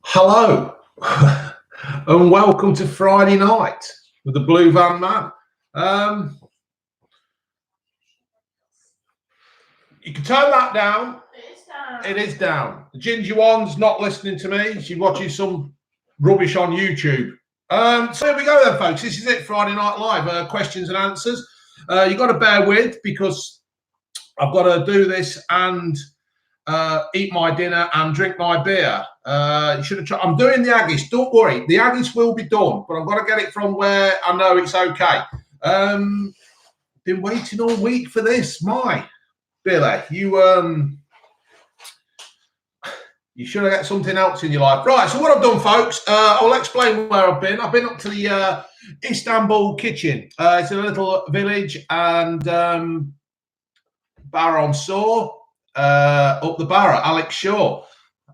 Hello and welcome to Friday night with the Blue Van Man. You can turn that down. It is down. The ginger one's not listening to me. She's watching some rubbish on YouTube. So here we go then, folks. This is it, Friday Night Live. Questions and answers. You've got to bear with because I've got to do this and eat my dinner and drink my beer. You should have tried. I'm doing the Aggies. Don't worry, the Aggies will be done, but I've got to get it from where I know it's okay. Been waiting all week for this. My Billy, you should have got something else in your life. Right, so what I've done, folks, I'll explain where I've been. I've been up to the Instanbul Kitchen. It's in a little village and Barrow on Soar. Up the Barrow, Alex Shaw,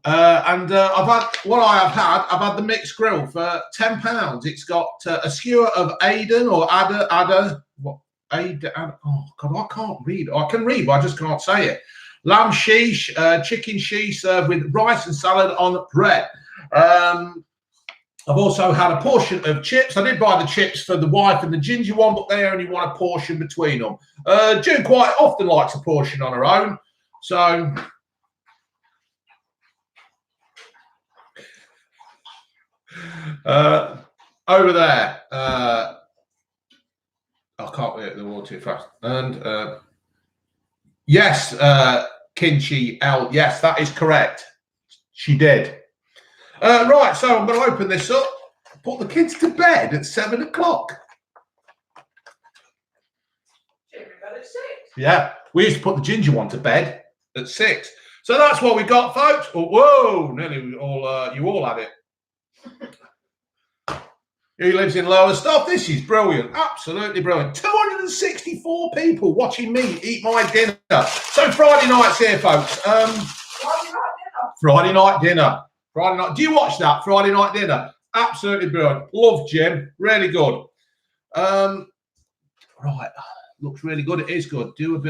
and I've had the mixed grill for £10. It's got a skewer of Aden or Ada. What Ada? Oh God, I can't read. I can read, but I just can't say it. Lamb sheesh, chicken sheesh served with rice and salad on bread. I've also had a portion of chips. I did buy the chips for the wife and the ginger one, but they only want a portion between them. June quite often likes a portion on her own. So, over there, I can't read the water too fast. And yes, Kinchi L, yes, that is correct. She did. Right, so I'm going to open this up, put the kids to bed at 7 o'clock. Yeah, we used to put the ginger one to bed at 6. So that's what we got, folks. Oh, whoa, nearly all you all had it. Who lives in Lowestoft? This is brilliant, absolutely brilliant. 264 people watching me eat my dinner. So Friday night's here, folks. Friday night dinner. Friday night. Do you watch that? Friday night dinner. Absolutely brilliant. Love Jim. Really good. Right. Looks really good. It is good. Do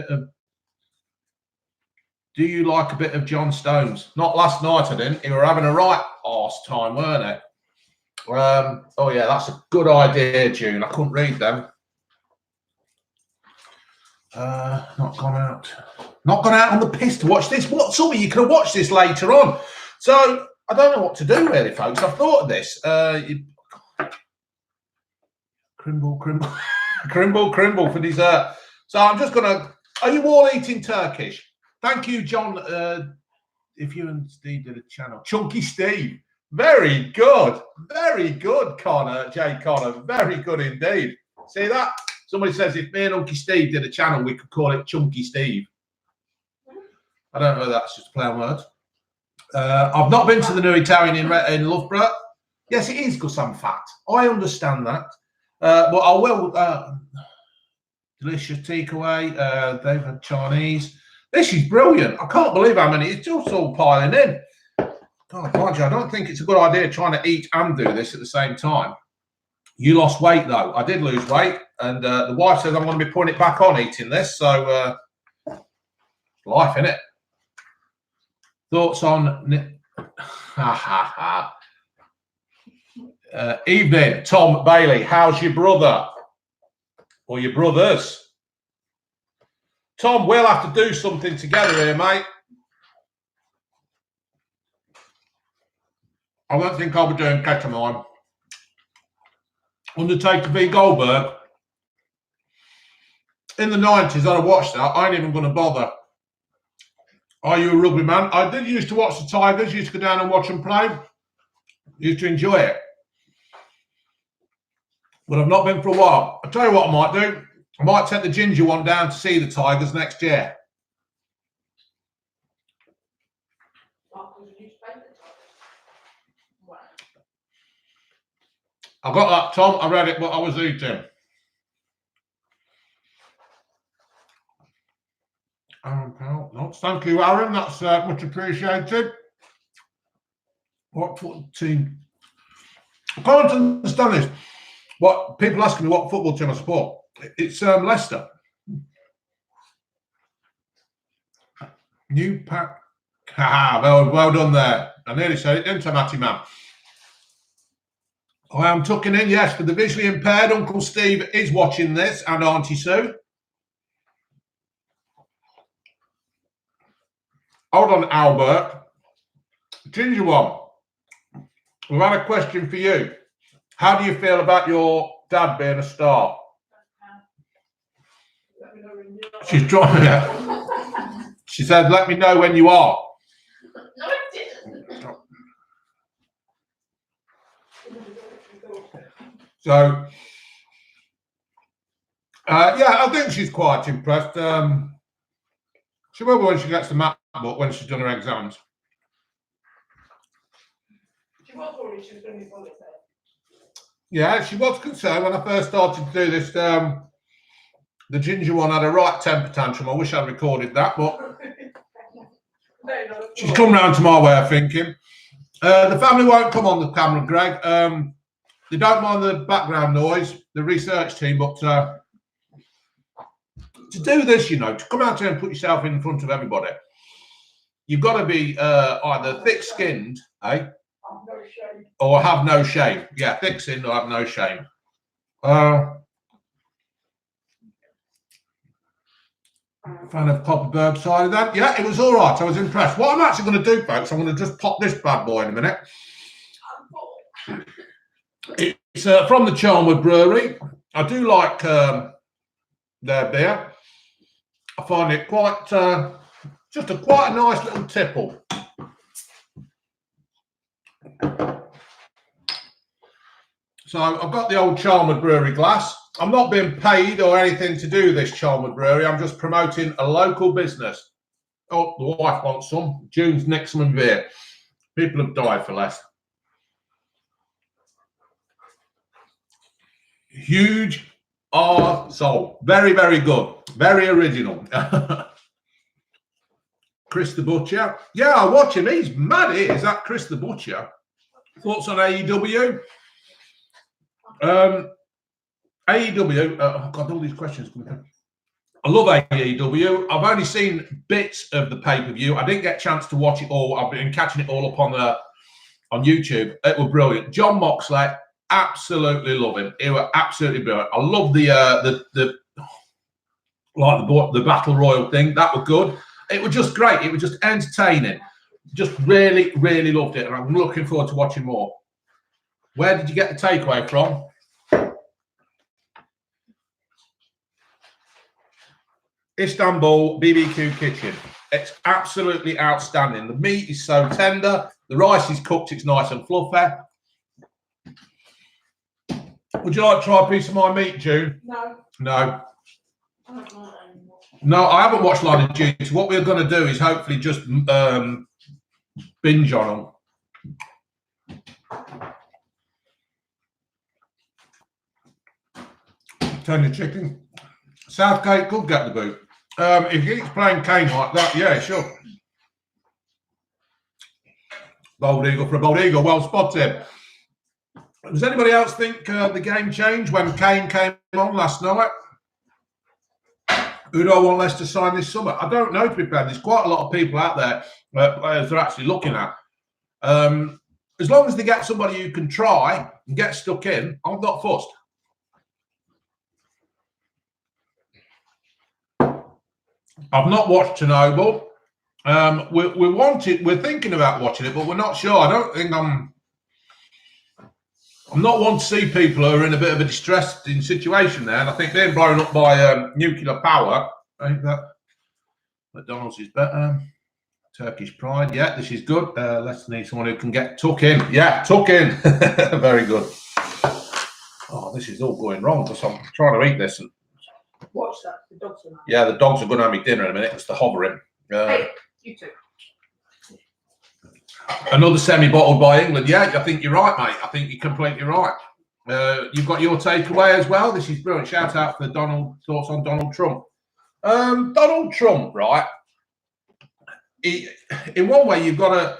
you like a bit of John Stones? Not last night, I didn't. You were having a right arse time, weren't it? Oh, yeah, that's a good idea, June. I couldn't read them. Not gone out. Not gone out on the piss to watch this. What's up? You can watch this later on. So, I don't know what to do, really, folks. I've thought of this. Crimble, crimble. Crimble for dessert. So, I'm just going to... Are you all eating Turkish? Thank you, John. If you and Steve did a channel. Chunky Steve. Very good. Very good, Connor. Jay Connor. Very good indeed. See that? Somebody says if me and Unky Steve did a channel, we could call it Chunky Steve. I don't know. That's just a play on words. I've not been to the new Italian in Loughborough. Yes, it is because I'm fat. I understand that. But I will. Delicious takeaway. They've had Chinese. This is brilliant. I can't believe how many. It's just all piling in. God, mind you, I don't think it's a good idea trying to eat and do this at the same time. You lost weight, though. I did lose weight. And the wife says I'm going to be putting it back on eating this. So, life, innit? Thoughts on... Evening, Tom Bailey. How's your brother? Or your brothers? Tom, we'll have to do something together here, mate. I don't think I'll be doing ketamine. Undertaker v Goldberg. In the 90s, I'd have watched that. I ain't even going to bother. Are you a rugby man? I did used to watch the Tigers. Used to go down and watch them play. Used to enjoy it. But I've not been for a while. I'll tell you what I might do. I might take the ginger one down to see the Tigers next year. I got that, Tom. I read it, but I was eating. No, thank you, Aaron. That's much appreciated. What team? I can't understand this. What people asking me what football team I support. It's Leicester. New pack. Well done there. I nearly said it, didn't I, Matty Man? I am tucking in, yes, for the visually impaired. Uncle Steve is watching this, and Auntie Sue. Hold on, Albert. Ginger one. We've had a question for you. How do you feel about your dad being a star? She's trying it. She said, let me know when you are. No, I didn't. So, yeah, I think she's quite impressed. She will be when she gets the map book, when she's done her exams. She was worried she was going to be bullied. Yeah, she was concerned when I first started to do this. The ginger one had a right temper tantrum. I wish I'd recorded that, but she's come round to my way of thinking. The family won't come on the camera, Greg. They don't mind the background noise, the research team, but to do this, you know, to come out here and put yourself in front of everybody, you've got to be either thick-skinned, or have no shame. Yeah, thick-skinned or have no shame. Fan of Papa Bergside then? Yeah, it was all right. I was impressed. What I'm actually going to do, folks, I'm going to just pop this bad boy in a minute. It's from the Charnwood Brewery. I do like their beer. I find it quite, just quite a nice little tipple. So I've got the old Charnwood Brewery glass. I'm not being paid or anything to do this Charnwood Brewery. I'm just promoting a local business. Oh, the wife wants some. June's nicked some beer. People have died for less. Huge soul. Very, very good. Very original. Chris the Butcher. Yeah, I watch him. He's mad. Is that Chris the Butcher? Thoughts on AEW? AEW, oh God, all these questions coming in. I love AEW. I've only seen bits of the pay-per-view. I didn't get a chance to watch it all. I've been catching it all up on YouTube. It was brilliant. John Moxley, absolutely love him. He was absolutely brilliant. I love the battle royal thing. That was good. It was just great. It was just entertaining. Just really, really loved it, and I'm looking forward to watching more. Where did you get the takeaway from? Istanbul BBQ Kitchen. It's absolutely outstanding. The meat is so tender. The rice is cooked. It's nice and fluffy. Would you like to try a piece of my meat, June? No. No. No, I haven't watched Line of Duty. So what we're going to do is hopefully just binge on them. Tender chicken. Southgate could get the boot. If he keeps playing Kane like that, yeah, sure. Bold eagle for a bold eagle. Well spotted. Does anybody else think the game changed when Kane came on last night? Who do I want Leicester to sign this summer? I don't know, to be fair. There's quite a lot of people out there, players they're actually looking at. As long as they get somebody who can try and get stuck in, I'm not fussed. I've not watched Chernobyl. We're thinking about watching it, but we're not sure. I don't think I'm not one to see people who are in a bit of a distressing situation there, and I think they're blown up by nuclear power. I think that McDonald's is better. Turkish Pride, yeah, this is good. Let's need someone who can get tuck in. Yeah, tuck in. Very good. Oh, this is all going wrong because I'm trying to eat this. And Watch that. The dogs are. yeah, the dogs are going to have me dinner in a minute. It's the hovering. Hey, you too. Another semi-bottled by England. Yeah, I think you're right, mate. I think you're completely right. You've got your takeaway as well. This is brilliant. Shout out for thoughts on Donald Trump. Donald Trump, right? In one way, you've got to,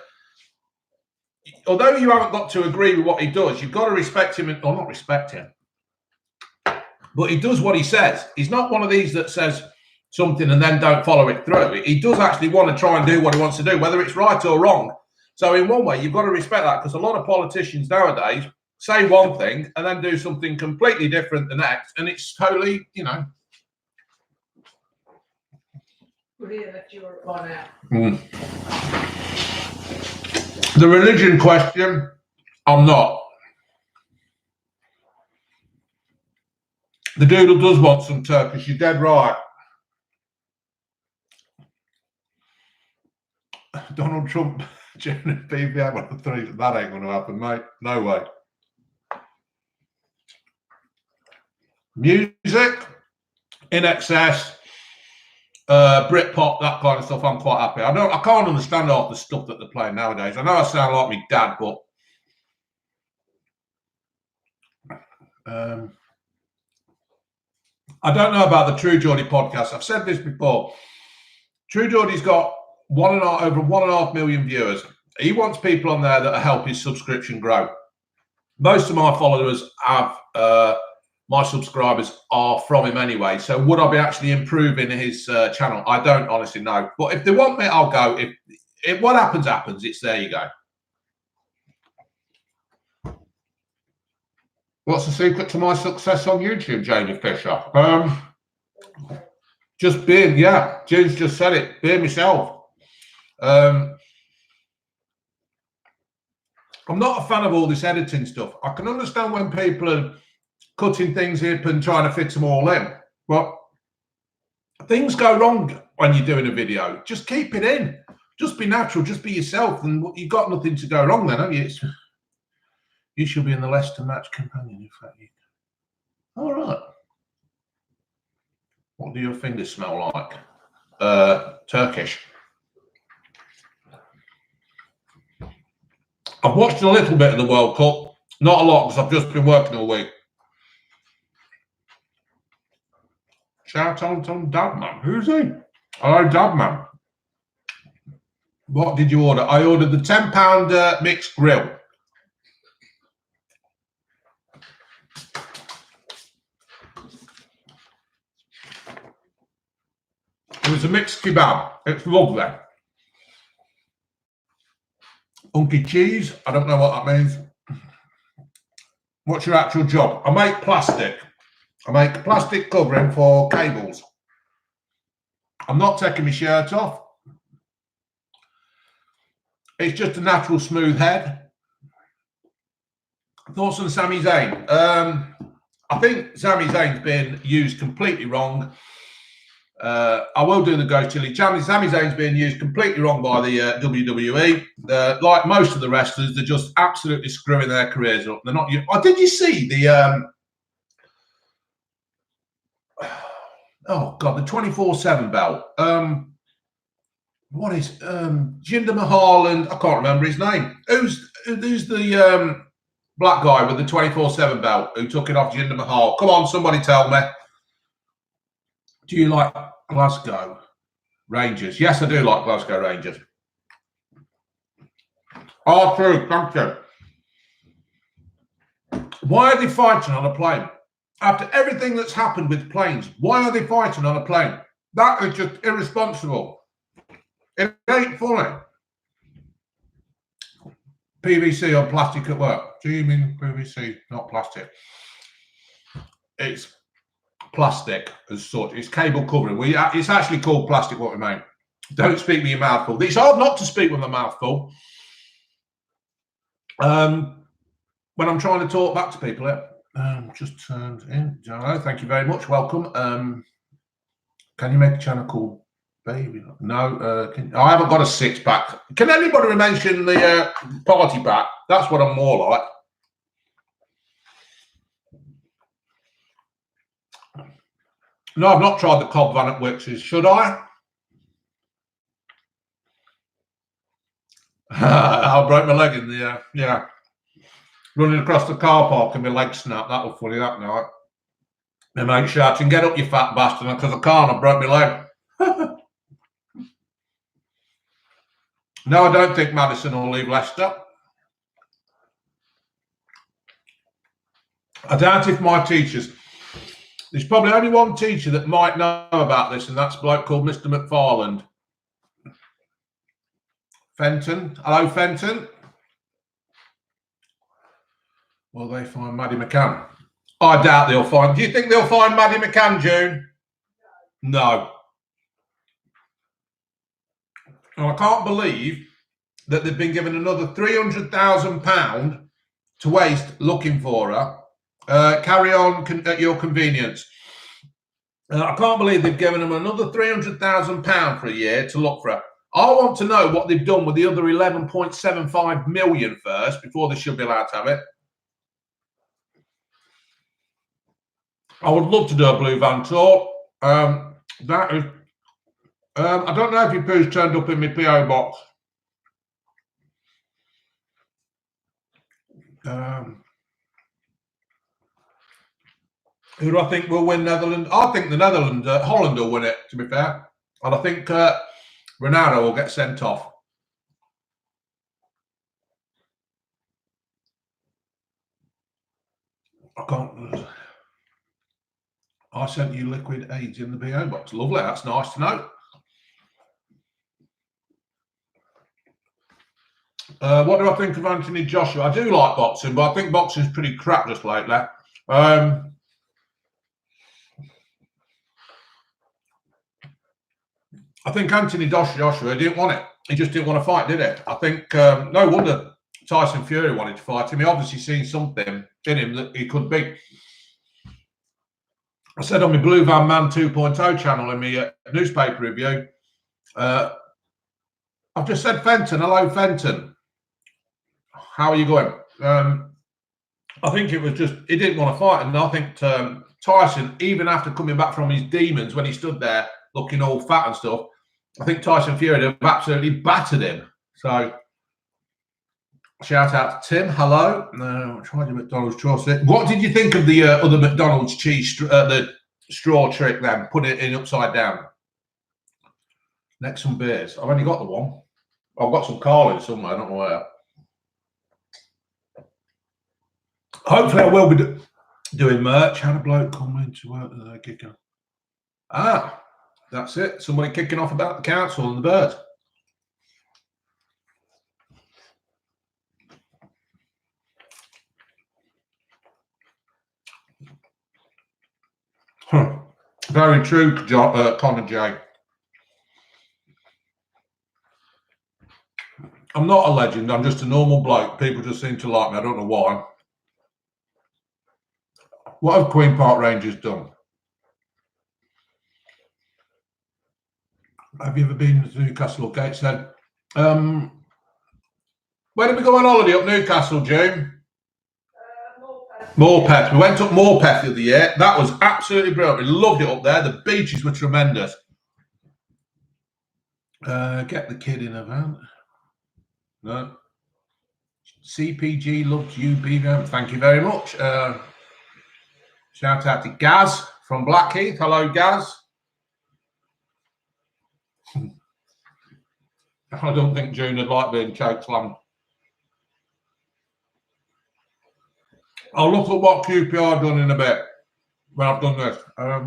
although you haven't got to agree with what he does, you've got to respect him, or not respect him, but he does what he says. He's not one of these that says something and then don't follow it through. He does actually want to try and do what he wants to do, whether it's right or wrong. So in one way, you've got to respect that, because a lot of politicians nowadays say one thing and then do something completely different the next, and it's totally, you know. Brilliant that you were on out. The religion question, I'm not. The doodle does want some Turkish, you're dead right. Donald Trump, BBM on the 3, that ain't going to happen, mate. No way. Music, In Excess, Britpop, that kind of stuff, I'm quite happy. I can't understand half the stuff that they're playing nowadays. I know I sound like my dad, but I don't know about the True Geordie podcast. I've said this before. True Geordie's got over 1.5 million viewers. He wants people on there that help his subscription grow. Most of my followers have, my subscribers are from him anyway. So would I be actually improving his channel? I don't honestly know. But if they want me, I'll go. If what happens, happens. It's there you go. What's the secret to my success on YouTube, Jamie Fisher? Just being, yeah, June's just said it, being myself. I'm not a fan of all this editing stuff. I can understand when people are cutting things up and trying to fit them all in, but things go wrong when you're doing a video. Just keep it in. Just be natural. Just be yourself, and you've got nothing to go wrong then, have you? You should be in the Leicester match companion. In fact, all right. What do your fingers smell like? Turkish. I've watched a little bit of the World Cup. Not a lot, because I've just been working all week. Shout out to Dabman. Who's he? Hello, Dabman. What did you order? I ordered the £10 mixed grill. It was a mixed kebab. It's lovely. Unky cheese. I don't know what that means. What's your actual job? I make plastic. I make plastic covering for cables. I'm not taking my shirt off. It's just a natural smooth head. Thoughts on Sami Zayn? I think Sami Zayn's been used completely wrong. I will do the ghost chili. Sami Zayn's being used completely wrong by the WWE. Like most of the wrestlers, they're just absolutely screwing their careers up. They're not. Oh, did you see the? Oh God, the 24/7 belt. What is Jinder Mahal and I can't remember his name. Who's the black guy with the 24/7 belt who took it off Jinder Mahal? Come on, somebody tell me. Do you like Glasgow Rangers? Yes, I do like Glasgow Rangers. Oh, true. Thank you. Why are they fighting on a plane? After everything that's happened with planes, why are they fighting on a plane? That is just irresponsible. It ain't funny. PVC on plastic at work. Do you mean PVC, not plastic? It's plastic as such. It's cable covering. It's actually called plastic what we make. Don't speak with your mouth full. It's hard not to speak with my mouth full. When I'm trying to talk back to people, just turned in. Hello, thank you very much. Welcome. Can you make a channel called Baby? No, I haven't got a 6-pack. Can anybody mention the party pack? That's what I'm more like. No, I've not tried the Cobb Van at Wix's. Should I? I broke my leg in the yeah. Running across the car park and my leg snapped. That was funny that night. My mate shouting, "Get up, you fat bastard!" Because I can't. I broke my leg. No, I don't think Madison will leave Leicester. I doubt if my teachers. There's probably only one teacher that might know about this, and that's a bloke called Mr. McFarland. Fenton. Hello, Fenton. Will they find Maddie McCann? I doubt they'll find. Do you think they'll find Maddie McCann, June? No. And I can't believe that they've been given another £300,000 to waste looking for her. Carry on at your convenience. I can't believe they've given them another £300,000 for a year to look for her. I want to know what they've done with the other 11.75 million first before they should be allowed to have it. I would love to do a blue van tour. That is, I don't know if your poo's turned up in my PO box. Who do I think will win Netherlands? I think the Netherlands, Holland will win it, to be fair. And I think Ronaldo will get sent off. I sent you liquid AIDS in the PO box. Lovely, that's nice to know. What do I think of Anthony Joshua? I do like boxing, but I think boxing's pretty crap just lately. I think Anthony Joshua didn't want it. He just didn't want to fight, did it? I think no wonder Tyson Fury wanted to fight him. He obviously seen something in him that he could beat. I said on my Blue Van Man 2.0 channel in my newspaper review, I've just said Fenton. Hello, Fenton. How are you going? I think it was just, he didn't want to fight. And I think Tyson, even after coming back from his demons, when he stood there looking all fat and stuff, I think Tyson Fury have absolutely battered him. So, shout out to Tim. Hello. No, tried your McDonald's chocolate. What did you think of the other McDonald's cheese, the straw trick then? Put it in upside down. Next, some beers. I've only got the one. I've got some Carlin somewhere. I don't know where. Hopefully, I will be doing merch. Had a bloke come into work kicking. Ah, that's it. Somebody kicking off about the council and the birds. Huh. Very true, Connor J. I'm not a legend. I'm just a normal bloke. People just seem to like me. I don't know why. What have Queen Park Rangers done? Have you ever been to Newcastle or Gateshead? Where did we go on holiday up Newcastle, June? Morpeth. We went up Morpeth the other year. That was absolutely brilliant. We loved it up there. The beaches were tremendous. Get the kid in a van. No. CPG loves you, BVM. Thank you very much. Shout out to Gaz from Blackheath. Hello, Gaz. I don't think June would like being chokeslammed. I'll look at what QPR have done in a bit when I've done this. I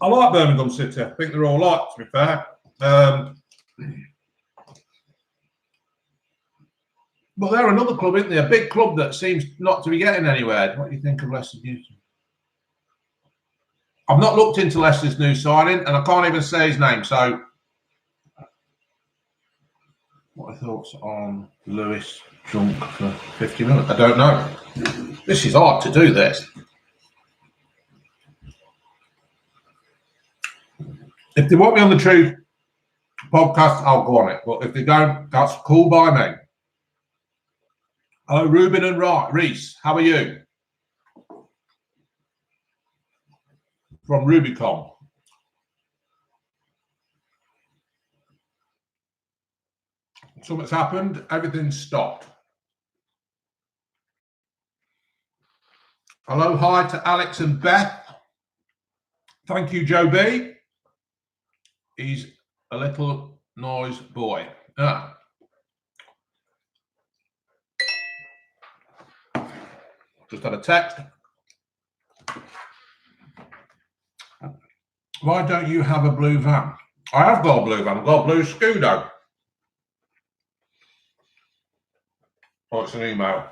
like Birmingham City. I think they're all right, to be fair. But they're another club, isn't they? A big club that seems not to be getting anywhere. What do you think of Leicester Newton? I've not looked into Leicester's new signing, and I can't even say his name. So, what are your thoughts on Lewis Junk for 50 minutes? I don't know. This is hard to do, this. If they want me on the Truth podcast, I'll go on it. But if they don't, that's cool by me. Oh, Ruben and Reese, how are you? From Rubicon. Something's happened. Everything's stopped. Hello, hi to Alex and Beth. Thank you, Joe B. He's a little noise boy. Just had a text. Why don't you have a blue van? I have got a blue van. I've got a blue Scudo. Oh, it's an email.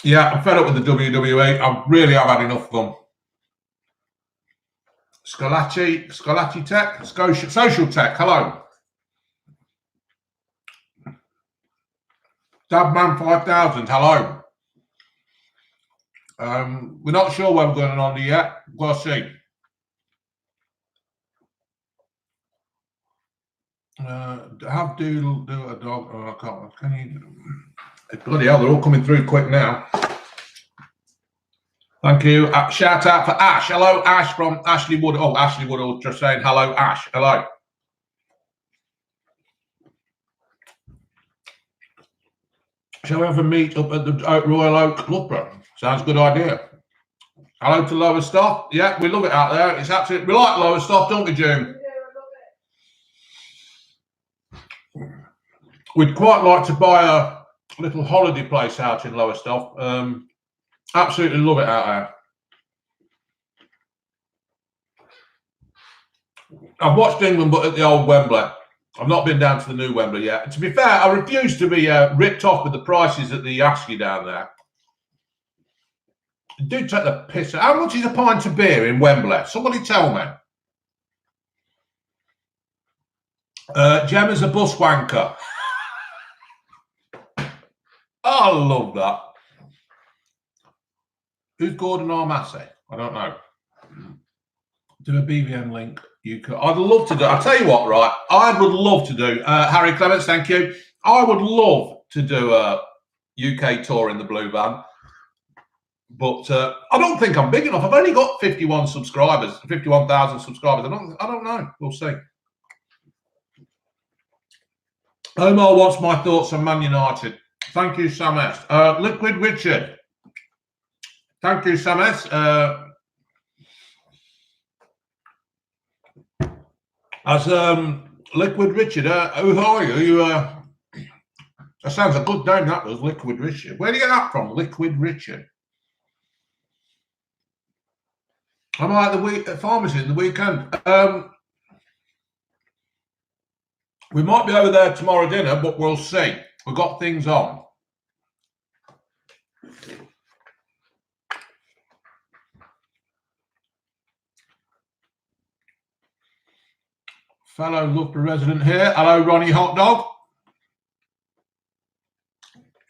Yeah, I'm fed up with the WWE. I really have had enough of them. Scalacci Tech, Social Tech, hello. Dabman 5000, hello. We're not sure where we're going on yet. We'll see. Have Doodle do a dog? Oh, I can't. Can you? Bloody hell, they're all coming through quick now. Thank you. Shout out for Ash. Hello, Ash from Ashley Wood. Oh, Ashley Wood just saying hello, Ash. Hello. Shall we have a meet up at the Royal Oak, Loughborough? Sounds a good idea. Hello to Lowestoft. Yeah, we love it out there. It's absolutely, we like Lowestoft, don't we, June? We'd quite like to buy a little holiday place out in Lowestoft. Absolutely love it out there. I've watched England, but at the old Wembley. I've not been down to the new Wembley yet. To be fair, I refuse to be ripped off with the prices that they ask you down there. Do take the piss. How much is a pint of beer in Wembley? Somebody tell me. Gemma's a bus wanker. I love that. Who's Gordon Armassey? I don't know. Do a BVM link. You could. I'd love to do. I'll tell you what, right? I would love to do. Harry Clements, thank you. I would love to do a UK tour in the blue van. But I don't think I'm big enough. I've only got 51 subscribers, 51,000 subscribers. I don't know. We'll see. Omar wants my thoughts on Man United. Thank you, Sam S. Liquid Richard. Thank you, Sam S. Liquid Richard, who are you? That sounds a good name, that was Liquid Richard. Where do you get that from, Liquid Richard? I'm at the pharmacy the weekend. We might be over there tomorrow dinner, but we'll see. We've got things on. Fellow Loughborough resident here. Hello, Ronnie Hot Dog.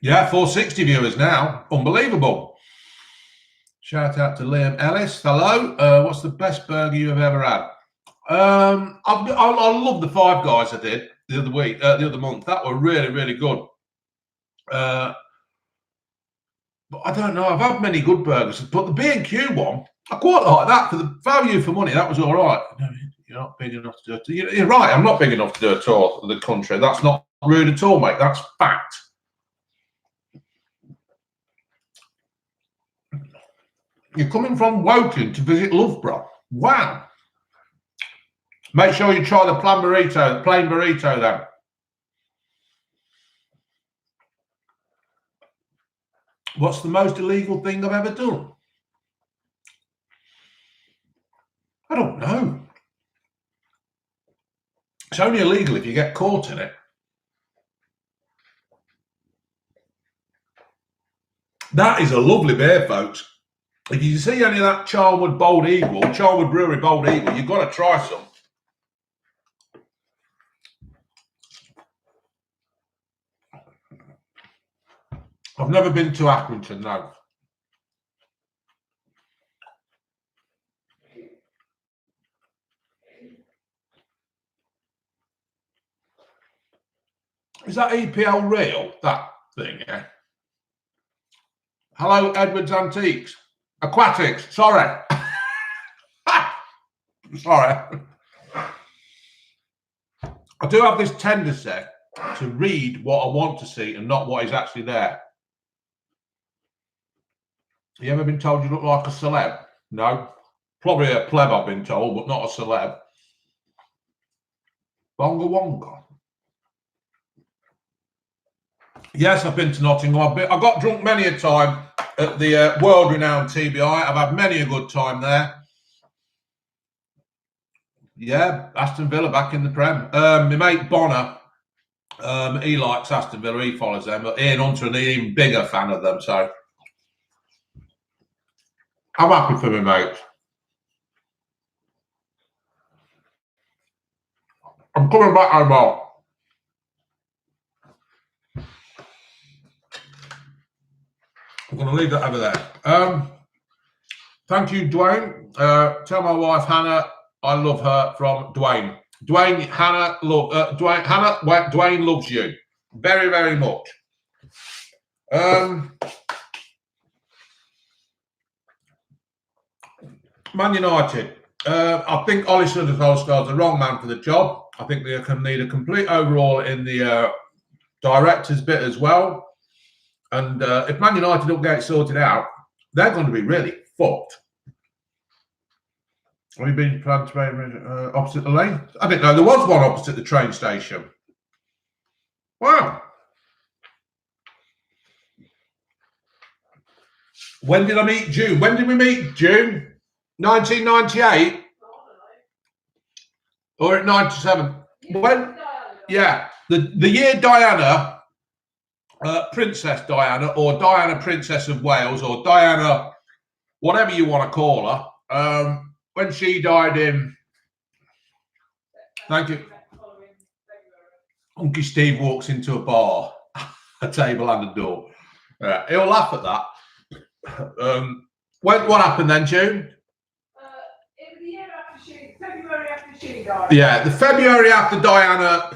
Yeah, 460 viewers now. Unbelievable. Shout out to Liam Ellis. Hello. What's the best burger you have ever had? I love the Five Guys I did the other month. That were really, really good. But I don't know. I've had many good burgers, but the B&Q one, I quite like that for the value for money. That was all right. You're not big enough to do it. You're right. I'm not big enough to do a tour of the country. That's not rude at all, mate. That's fact. You're coming from Woking to visit Loughborough. Wow. Make sure you try the plain burrito then. What's the most illegal thing I've ever done? I don't know. It's only illegal if you get caught in it. That is a lovely beer, folks. If you see any of that Charlwood Bold Eagle, Charlwood Brewery Bold Eagle, you've got to try some. I've never been to Accrington, no. Is that EPL real, that thing, yeah? Hello, Edwards Antiques. Aquatics, sorry. Sorry. I do have this tendency to read what I want to see and not what is actually there. You ever been told you look like a celeb? No. Probably a pleb, I've been told, but not a celeb. Bonga Wonga. Yes, I've been to Nottingham. I got drunk many a time at the world-renowned TBI. I've had many a good time there. Yeah, Aston Villa back in the Prem. My mate Bonner, he likes Aston Villa. He follows them. But Ian Hunter, an even bigger fan of them. So I'm happy for my mates. I'm coming back home more. I'm going to leave that over there. Thank you, Dwayne. Tell my wife Hannah I love her from Dwayne. Dwayne, Hannah, Dwayne loves you very, very much. Man United. I think Ollie Solskjaer's the wrong man for the job. I think they can need a complete overhaul in the director's bit as well. And if Man United don't get it sorted out, they're going to be really fucked. Have you been planned to be opposite the lane? I didn't know there was one opposite the train station. Wow. When did I meet June? When did we meet June? 1998? Or at 97? When? Yeah. The year Diana, Princess Diana, or Diana Princess of Wales, or Diana, whatever you want to call her, when she died in, thank you. Uncle Steve walks into a bar, a table and a door. He'll laugh at that. What happened then, June? It was the year after February after she died. Yeah, the February after Diana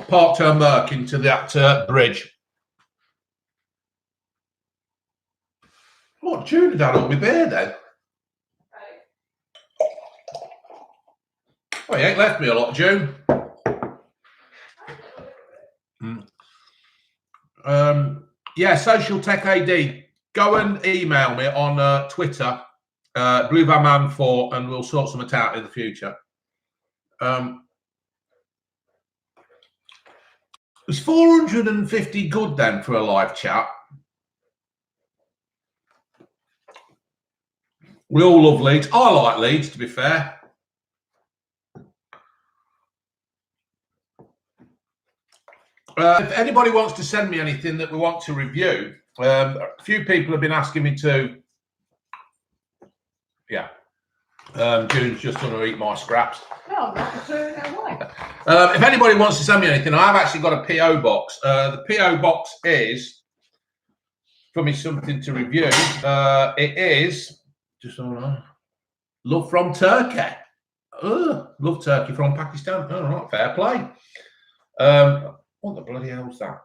parked her Merc into that bridge. What, June had had all my beer then? Well, you ain't left me a lot, June. Yeah, Social Tech AD. Go and email me on Twitter, Blue Van Man 4, and we'll sort something out in the future. It's 450 good then for a live chat. We all love Leeds. I like Leeds, to be fair. If anybody wants to send me anything that we want to review, a few people have been asking me to. Yeah. June's just going to eat my scraps. No, not so away. If anybody wants to send me anything, I've actually got a PO box. The PO box is for me something to review. It is just love from Turkey. Love Turkey from Pakistan. All right, fair play. What the bloody hell's that?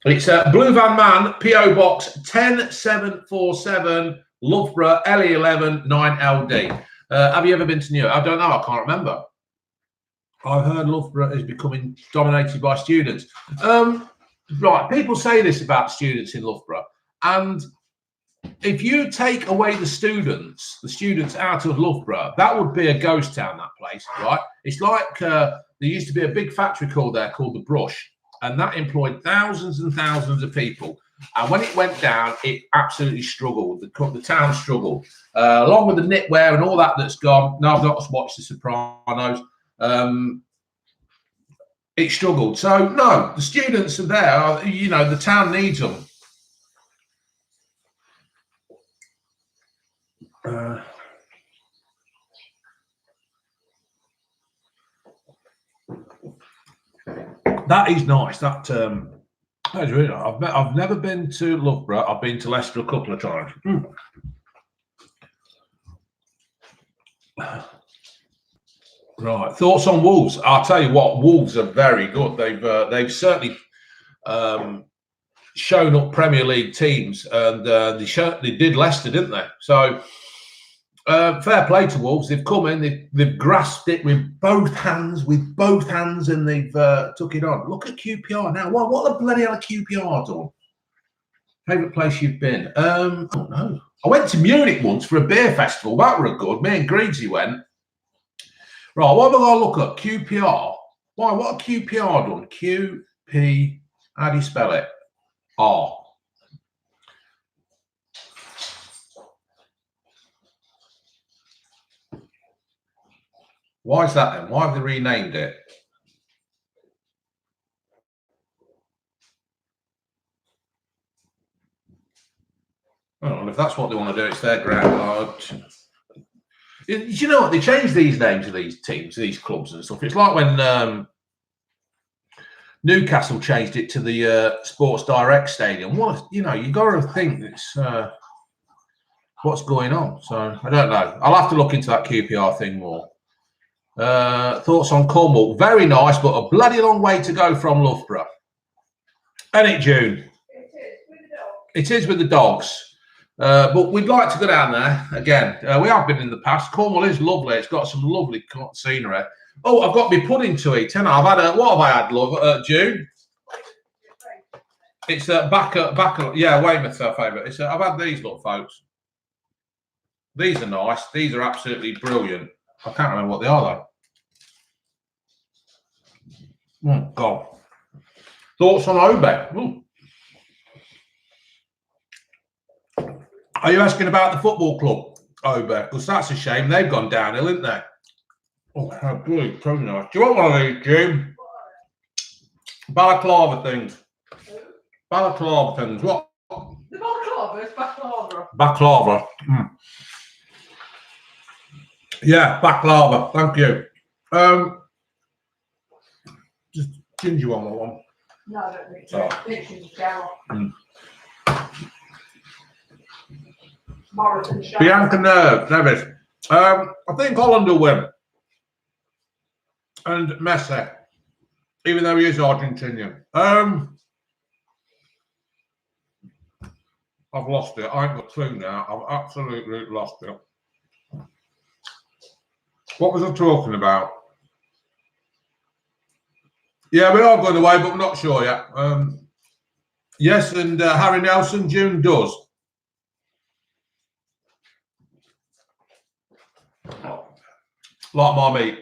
It's Blue Van Man, PO Box 10747, Loughborough, LE11 9LD. Have you ever been to New York? I don't know. I can't remember. I've heard Loughborough is becoming dominated by students. Right, people say this about students in Loughborough, and if you take away the students out of Loughborough, that would be a ghost town, that place, right? It's like there used to be a big factory called The Brush, and that employed thousands and thousands of people. And when it went down, it absolutely struggled. The town struggled, along with the knitwear and all that's gone. No, I've not watched The Sopranos. It struggled. So, no, the students are there. You know, the town needs them. That is nice. That is really nice. I've never been to Loughborough. I've been to Leicester a couple of times. Right, thoughts on Wolves? I'll tell you what, Wolves are very good. They've certainly shown up Premier League teams, and they did Leicester, didn't they? So fair play to Wolves. They've come in, they've grasped it with both hands, and they've took it on. Look at QPR now. What the bloody hell QPR done? Favourite place you've been? I don't know. I went to Munich once for a beer festival. That were good. Me and Greadsy went. Right, what have I got to look at? QPR. Why? What have QPR done? QPR. How do you spell it? R. Why is that then? Why have they renamed it? Well, if that's what they want to do, it's their ground. You know what? They changed these names of these teams, these clubs and stuff. It's like when Newcastle changed it to the Sports Direct Stadium. What, you know, you got to think it's what's going on. So I don't know. I'll have to look into that QPR thing more. Thoughts on Cornwall? Very nice, but a bloody long way to go from Loughborough. Ain't it, June? It is with the dogs. But we'd like to go down there again. We have been in the past. Cornwall is lovely. It's got some lovely scenery. Oh, I've got my pudding to eat. And I've had what have I had, love? June. It's back. Yeah, Weymouth's our favourite. It's I've had these, look, folks. These are nice. These are absolutely brilliant. I can't remember what they are though. Oh God. Thoughts on Obe? Ooh. Are you asking about the football club, Obe? Because that's a shame. They've gone downhill, isn't they? Oh, how good. So nice. Do you want one of these, Jim? Balaclava things. Balaclava things. What? The balaclava is baklava. Baklava. Mm. Yeah, baklava. Thank you. Just ginger one. No, I don't think so. I think it's Darryl. Bianca Neves. I think Holland will win. And Messi, even though he is Argentinian. I've lost it. I ain't got a clue now. I've absolutely lost it. What was I talking about? Yeah, we are going away, but we're not sure yet. Yes, and Harry Nelson, June does. Like my meat.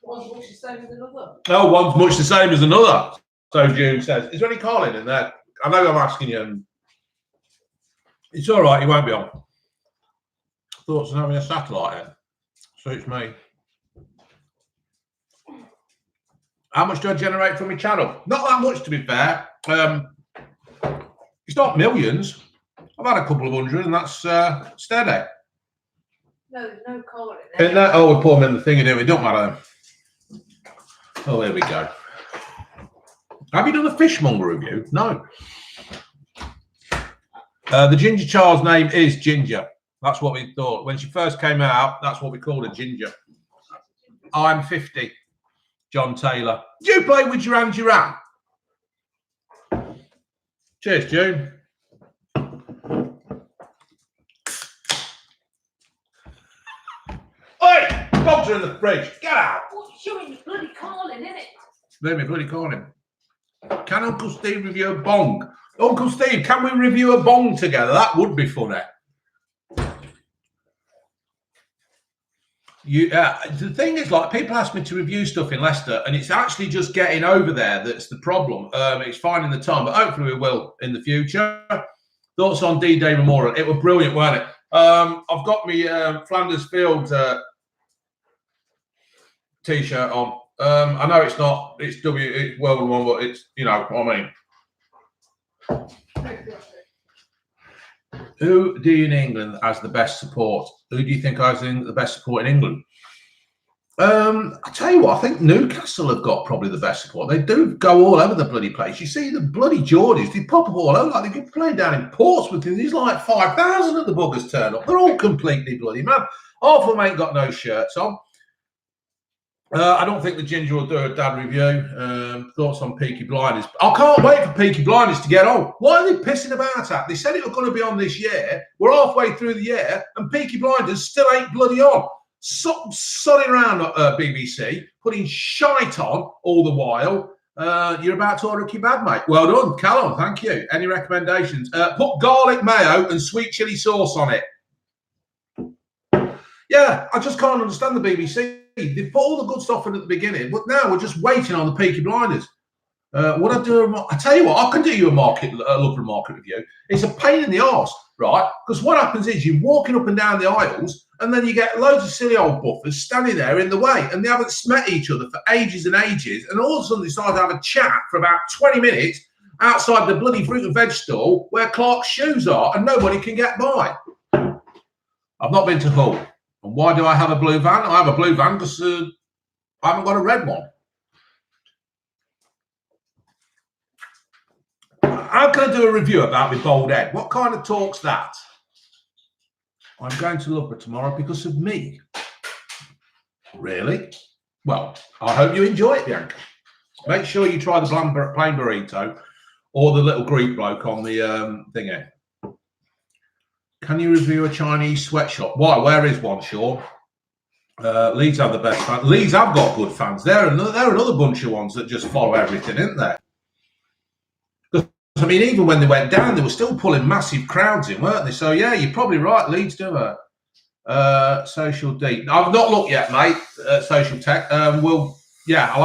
One's much the same as another. Oh, one's much the same as another. So June says. Is there any calling in there? I know I'm asking you. It's all right, you won't be on. Thoughts on having a satellite in? Suits me. How much do I generate from my channel? Not that much, to be fair. It's not millions. I've had a couple of hundred, and that's steady. No, there's no colour in there. Oh, we put them in the thing and it don't matter. Oh, there we go. Have you done a fishmonger review? No. The ginger child's name is Ginger. That's what we thought. When she first came out, that's what we called her, Ginger. I'm 50. John Taylor. Do you play with Duran Duran? Cheers, June. Oi! Dogs are in the fridge. Get out. What's showing bloody calling, isn't it? Let me bloody call him. Can Uncle Steve review a bong? Uncle Steve, can we review a bong together? That would be funny. The thing is, like, people ask me to review stuff in Leicester, and it's actually just getting over there that's the problem. It's finding the time, but hopefully we will in the future. Thoughts on D-Day Memorial? It was brilliant, weren't it? I've got my Flanders Field T-shirt on. I know it's not, it's World War I, but it's, you know what I mean. Who do you in England has the best support? Who do you think has the best support in England? I tell you what, I think Newcastle have got probably the best support. They do go all over the bloody place. You see the bloody Geordies, they pop up all over. Like they've been playing down in Portsmouth, and there's like 5,000 of the buggers turn up. They're all completely bloody mad. Half of them ain't got no shirts on. I don't think the Ginger will do a dad review. Thoughts on Peaky Blinders? I can't wait for Peaky Blinders to get on. What are they pissing about at? They said it was going to be on this year. We're halfway through the year, and Peaky Blinders still ain't bloody on. Sodding around at BBC, putting shite on all the while. You're about to order a kebab, mate. Well done, Callum. Thank you. Any recommendations? Put garlic mayo and sweet chili sauce on it. Yeah, I just can't understand the BBC. They put all the good stuff in at the beginning, but now we're just waiting on the Peaky Blinders. Would I do I tell you what, I can do you a local market review. It's a pain in the arse, right? Because what happens is you're walking up and down the aisles, and then you get loads of silly old buffers standing there in the way, and they haven't met each other for ages and ages, and all of a sudden they start to have a chat for about 20 minutes outside the bloody fruit and veg stall where Clark's shoes are, and nobody can get by. I've not been to Hull. And why do I have a blue van? I have a blue van because I haven't got a red one. How can I do a review about my bald head? What kind of talk's that? I'm going to Loughborough tomorrow because of me. Really? Well, I hope you enjoy it, Bianca. Make sure you try the plain burrito or the little Greek bloke on the thingy. Can you review a Chinese sweatshop? Why? Where is one, Sean? Leeds have the best fans. Leeds have got good fans. They're another bunch of ones that just follow everything, isn't they? I mean, even when they went down, they were still pulling massive crowds in, weren't they? So, yeah, you're probably right. Leeds do a social deep. I've not looked yet, mate, social tech. I'll have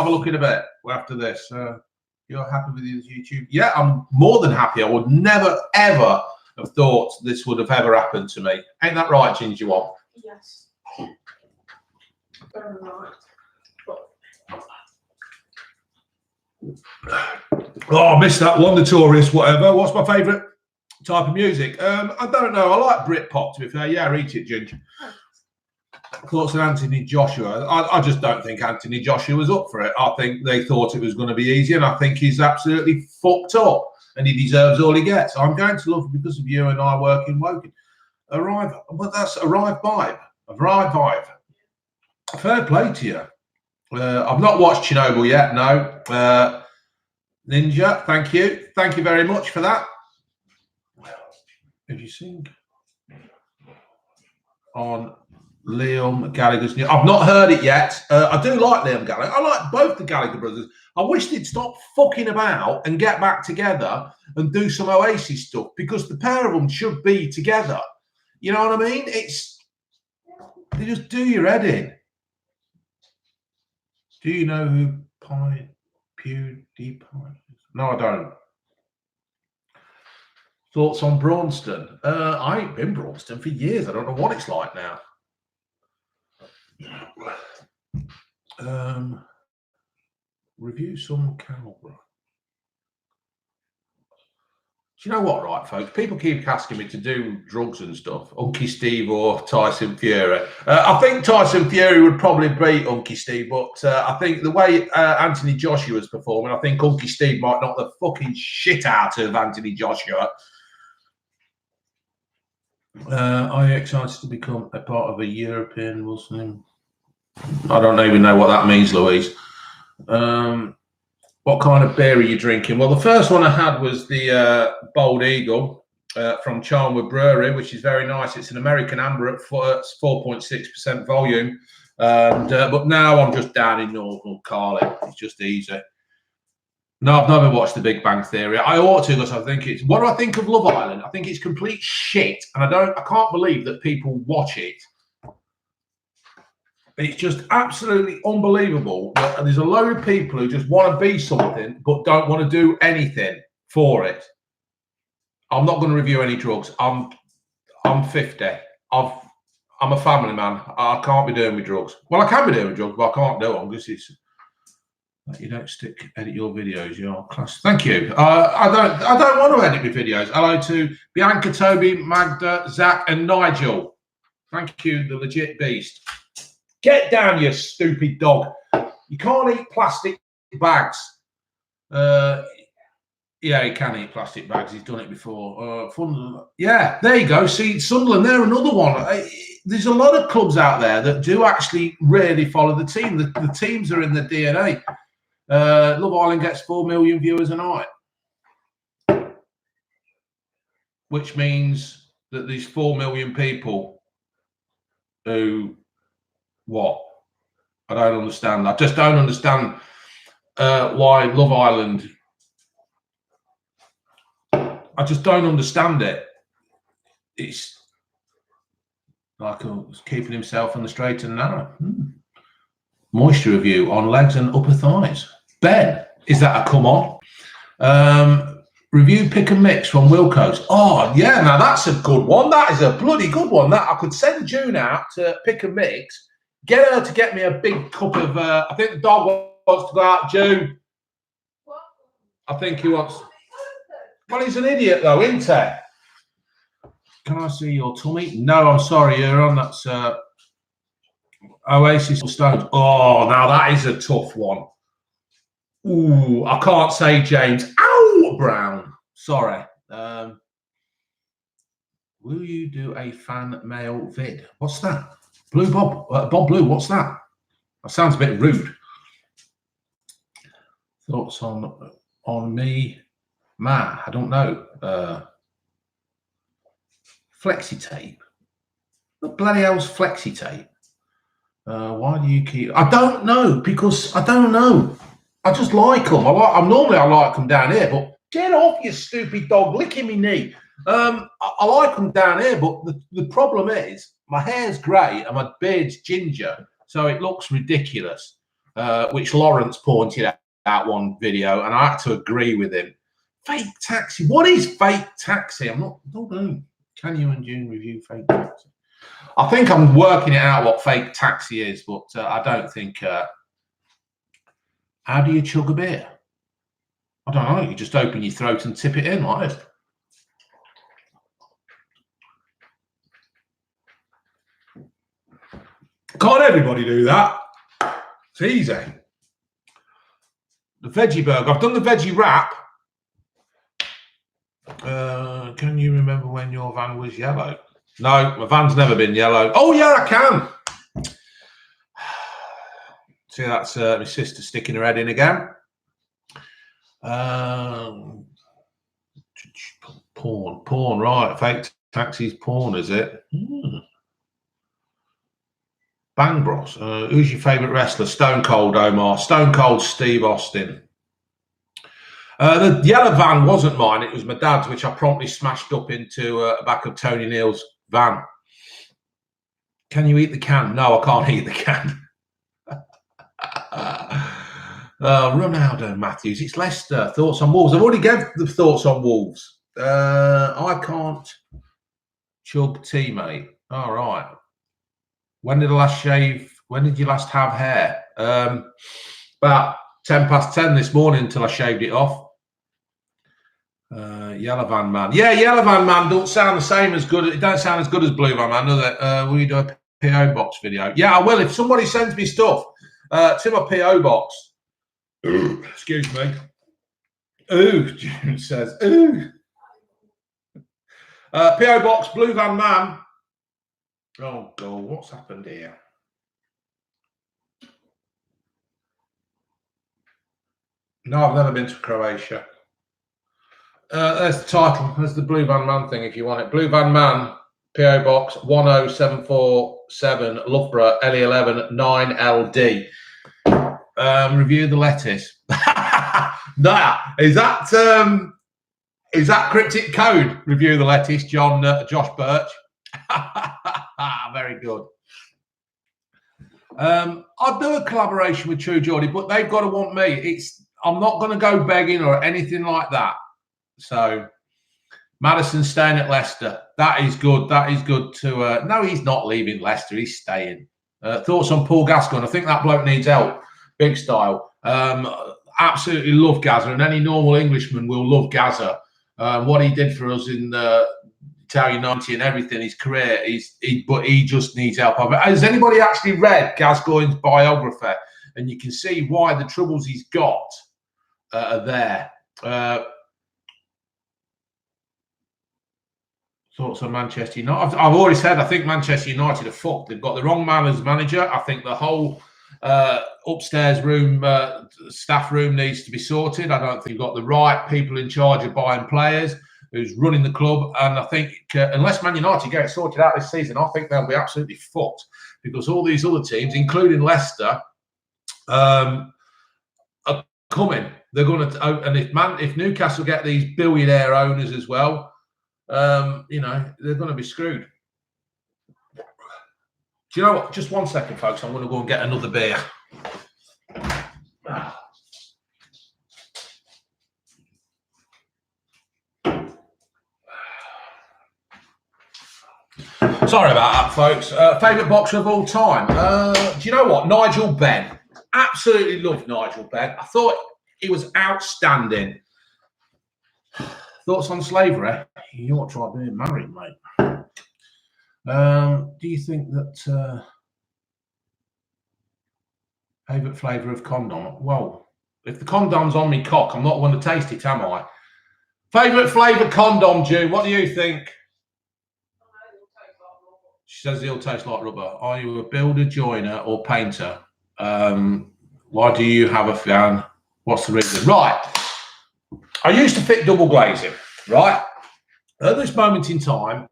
a look in a bit after this. You're happy with YouTube? Yeah, I'm more than happy. I would never, ever have thought this would have ever happened to me. Ain't that right, Ginger One? Yes. Very right. Oh, I missed that one, the tourist, whatever. What's my favourite type of music? I don't know. I like Britpop, to be fair. Yeah, eat it, Ginger. Thoughts on Anthony Joshua? I just don't think Anthony Joshua was up for it. I think they thought it was going to be easy, and I think he's absolutely fucked up, and he deserves all he gets. I'm going to love because of you and I work in Woking. But that's Arrive Vibe. Arrive Vibe. Fair play to you. I've not watched Chernobyl yet, no. Ninja, thank you. Thank you very much for that. Have you seen on Liam Gallagher's new? I've not heard it yet. I do like Liam Gallagher. I like both the Gallagher brothers. I wish they'd stop fucking about and get back together and do some Oasis stuff, because the pair of them should be together. You know what I mean? They just do your head in. Do you know who PewDiePie is? No, I don't. Thoughts on Braunston? I ain't been Braunston for years. I don't know what it's like now. Review some Calbra. Do you know what, right, folks? People keep asking me to do drugs and stuff. Unky Steve or Tyson Fury. I think Tyson Fury would probably beat Unky Steve, but I think the way Anthony Joshua is performing, I think Unky Steve might knock the fucking shit out of Anthony Joshua. Are you excited to become a part of a European Muslim? I don't even know what that means, Louise. What kind of beer are you drinking? Well, the first one I had was the Bold Eagle from Charnwood Brewery, which is very nice. It's an American amber at 4.6% volume. But now I'm just down in normal Carling. It's just easy. No, I've never watched The Big Bang Theory. I ought to, because I think it's... What do I think of Love Island? I think it's complete shit. And I can't believe that people watch it. It's just absolutely unbelievable that there's a load of people who just want to be something but don't want to do anything for it. I'm not going to review any drugs. I'm 50. I'm a family man. I can't be doing with drugs. Well, I can be doing with drugs, but I can't do them because it's... You don't edit your videos, you're class. Thank you. I don't want to edit my videos. Hello to Bianca, Toby, Magda, Zach, and Nigel. Thank you, the legit beast. Get down, you stupid dog. You can't eat plastic bags. Yeah, he can eat plastic bags. He's done it before. Yeah, there you go. See, Sunderland, they're another one. There's a lot of clubs out there that do actually really follow the team. The teams are in the DNA. Love Island gets 4 million viewers a night, which means that these 4 million people who... What? I don't understand. I just don't understand why Love Island... I just don't understand it. It's like keeping himself on the straight and narrow. Moisture review on legs and upper thighs. Ben, is that a come on? Review pick and mix from Wilco's. Oh, yeah, now that's a good one. That is a bloody good one. That I could send June out to pick and mix, get her to get me a big cup of, I think the dog wants to go out, June. What? I think he wants, well, he's an idiot though, isn't he? Can I see your tummy? No, I'm sorry, you're on, that's Oasis Stones. Oh, now that is a tough one. Ooh, I can't say James. Ow, Brown. Sorry. Will you do a fan mail vid? What's that? Blue Bob, Bob Blue. What's that? That sounds a bit rude. Thoughts on me, Ma? I don't know. Flexi tape. What bloody hell's flexi tape? Why do you keep? I don't know, because I don't know. I just like them. I like them down here, but get off, you stupid dog, licking me knee. I like them down here, but the problem is my hair's grey and my beard's ginger, so it looks ridiculous. Which Lawrence pointed out one video, and I had to agree with him. Fake taxi. What is fake taxi? I don't know. Can you and June review fake taxi? I think I'm working it out what fake taxi is, but I don't think. How do you chug a beer? I don't know. You just open your throat and tip it in like this. Can't everybody do that? It's easy. The veggie burger. I've done the veggie wrap. Can you remember when your van was yellow? No, my van's never been yellow. Oh, yeah, I can. See, that's my sister sticking her head in again. Porn, right. Fake taxis, porn, is it? Bang Bros. Who's your favourite wrestler? Stone Cold, Omar. Stone Cold, Steve Austin. The yellow van wasn't mine. It was my dad's, which I promptly smashed up into the back of Tony Neal's van. Can you eat the can? No, I can't eat the can. Ronaldo Matthews. It's Leicester. Thoughts on Wolves. I've already gave the thoughts on Wolves. I can't chug tea, mate. All right. When did I last shave? When did you last have hair? About 10:10 this morning until I shaved it off. Yellow Van Man. Yeah, Yellow Van Man don't sound the same as good. It don't sound as good as Blue Van Man, does it? Will you do a PO box video? Yeah, I will. If somebody sends me stuff to my PO box. Ooh, excuse me. Ooh, June says. Ooh. PO box, Blue Van Man. Oh God, what's happened here? No, I've never been to Croatia. There's the title. There's the Blue Van Man thing if you want it. Blue Van Man, PO Box 10747, Loughborough, LE11 9LD. Review the lettuce. Is that cryptic code? Review the lettuce, Josh Birch. Very good. I'll do a collaboration with True Geordie, but they've got to want me. I'm not going to go begging or anything like that. So Madison staying at Leicester. That is good. That is good to. No, he's not leaving Leicester. He's staying. Thoughts on Paul Gascoigne? I think that bloke needs help. Big style. Absolutely love Gaza, and any normal Englishman will love Gaza. What he did for us in Italian 90 and everything, his career, but he just needs help. Has anybody actually read Gascoigne's biography? And you can see why the troubles he's got are there. Thoughts on Manchester United? I've already said I think Manchester United are fucked. They've got the wrong man as manager. I think the whole upstairs room, staff room needs to be sorted. I don't think you've got the right people in charge of buying players, who's running the club. And I think unless Man United get it sorted out this season, I think they'll be absolutely fucked, because all these other teams, including Leicester, are coming. They're going to, and if Newcastle get these billionaire owners as well, they're going to be screwed. Do you know what? Just 1 second, folks. I'm going to go and get another beer. Sorry about that, folks. Favourite boxer of all time? Do you know what? Nigel Benn. Absolutely loved Nigel Benn. I thought he was outstanding. Thoughts on slavery? You ought to try being married, mate. Do you think that favourite flavour of condom? Well, if the condom's on me cock, I'm not going to taste it, am I? Favourite flavour condom, June? What do you think? She says they'll taste like rubber. Are you a builder, joiner, or painter? Why do you have a fan? What's the reason? Right. I used to fit double glazing, right? At this moment in time,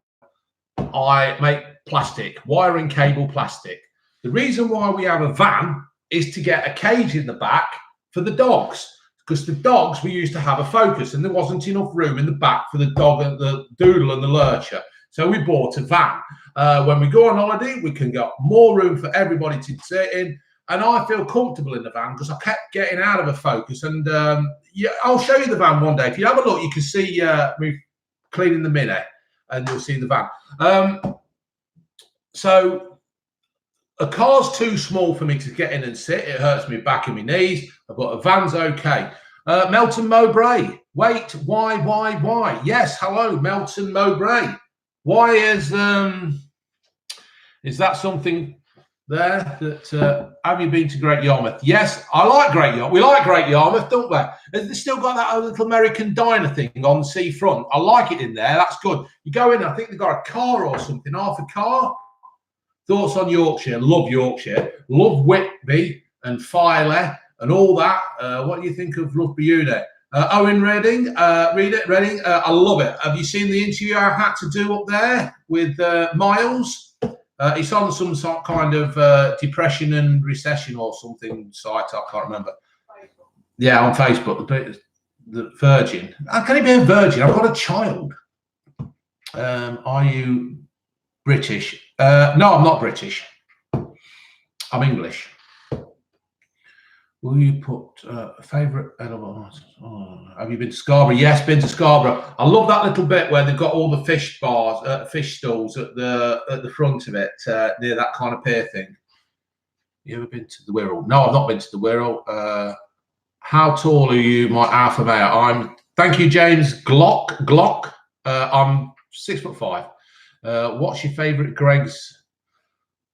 I make plastic, wire and cable plastic. The reason why we have a van is to get a cage in the back for the dogs, because the dogs, we used to have a Focus and there wasn't enough room in the back for the dog and the doodle and the lurcher. So we bought a van. When we go on holiday, we can get more room for everybody to sit in. And I feel comfortable in the van because I kept getting out of a Focus. And yeah, I'll show you the van one day. If you have a look, you can see me cleaning the Mini and you'll see the van. So a car's too small for me to get in and sit. It hurts me back and my knees, but a van's okay. Melton Mowbray. Wait, why? Yes, hello, Melton Mowbray. Why is that something there that have you been to Great Yarmouth? Yes, I like Great Yarmouth. We like Great Yarmouth, don't we? They've still got that little American diner thing on the seafront. I like it in there. That's good. You go in, I think they've got a car or something, half a car. Thoughts on Yorkshire? Love Yorkshire. Love Whitby and Filey and all that. What do you think of Rugby Unit? Owen Redding, Redding, I love it. Have you seen the interview I had to do up there with Miles? He's on some sort kind of depression and recession or something site. I can't remember. Facebook. Yeah, on Facebook. The Virgin. How can he be a virgin? I've got a child. Are you British? No, I'm not British. I'm English. Will you put favourite edible? Oh, have you been to Scarborough? Yes, been to Scarborough. I love that little bit where they've got all the fish bars, fish stalls at the front of it, near that kind of pier thing. You ever been to the Wirral? No, I've not been to the Wirral. How tall are you, my alpha male? Thank you, James Glock. I'm 6'5". What's your favourite Greg's?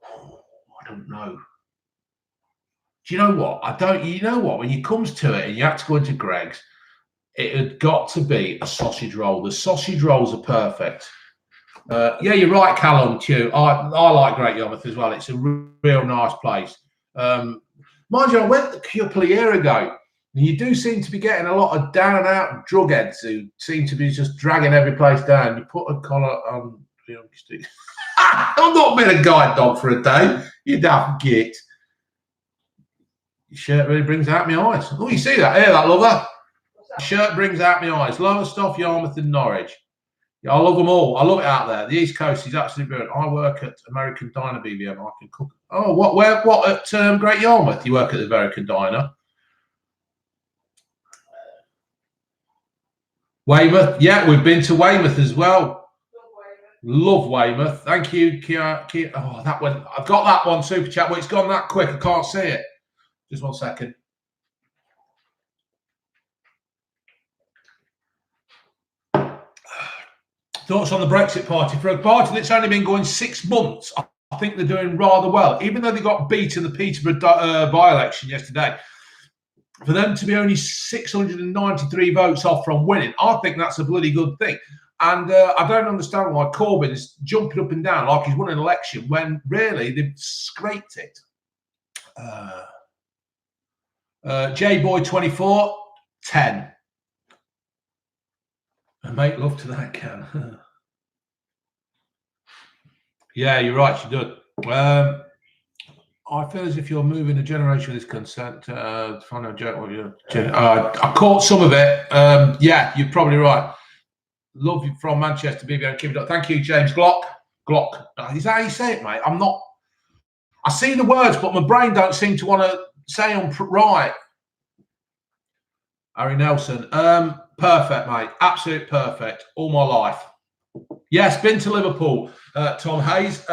I don't know. Do you know what? You know what? When it comes to it and you have to go into Greg's, it had got to be a sausage roll. The sausage rolls are perfect. Yeah, you're right, Callum, too. I like Great Yarmouth as well. It's a real nice place. Mind you, I went a couple of years ago, and you do seem to be getting a lot of down and out drug heads who seem to be just dragging every place down. You put a collar on. I'm not been a guide dog for a day. You daft git. Your shirt really brings out my eyes. Oh, you see that? Here, that lover. Shirt brings out my eyes. Lowestoft, Yarmouth, and Norwich. Yeah, I love them all. I love it out there. The East Coast is absolutely brilliant. I work at American Diner BBM. I can cook. Oh, what at Great Yarmouth? You work at the American Diner. Weymouth. Yeah, we've been to Weymouth as well. Love Weymouth. Thank you, Kia. Oh, that one. I've got that one, Super Chat, but it's gone that quick. I can't see it. Just 1 second. Thoughts on the Brexit party? For a party that's only been going 6 months, I think they're doing rather well. Even though they got beat in the Peterborough by-election yesterday, for them to be only 693 votes off from winning, I think that's a bloody good thing. And I don't understand why Corbyn is jumping up and down like he's won an election when really they've scraped it. J-Boy24, 10. And make love to that can. Yeah, you're right, you do. I feel as if you're moving a generation with this consent. Find a joke. I caught some of it. Yeah, you're probably right. Love you from Manchester, BBM. Keep it up. Thank you, James Glock. Is that how you say it, mate? I'm not. I see the words, but my brain don't seem to want to say on right. Harry Nelson, perfect, mate. Absolute perfect. All my life. Yes, been to Liverpool. Tom Hayes.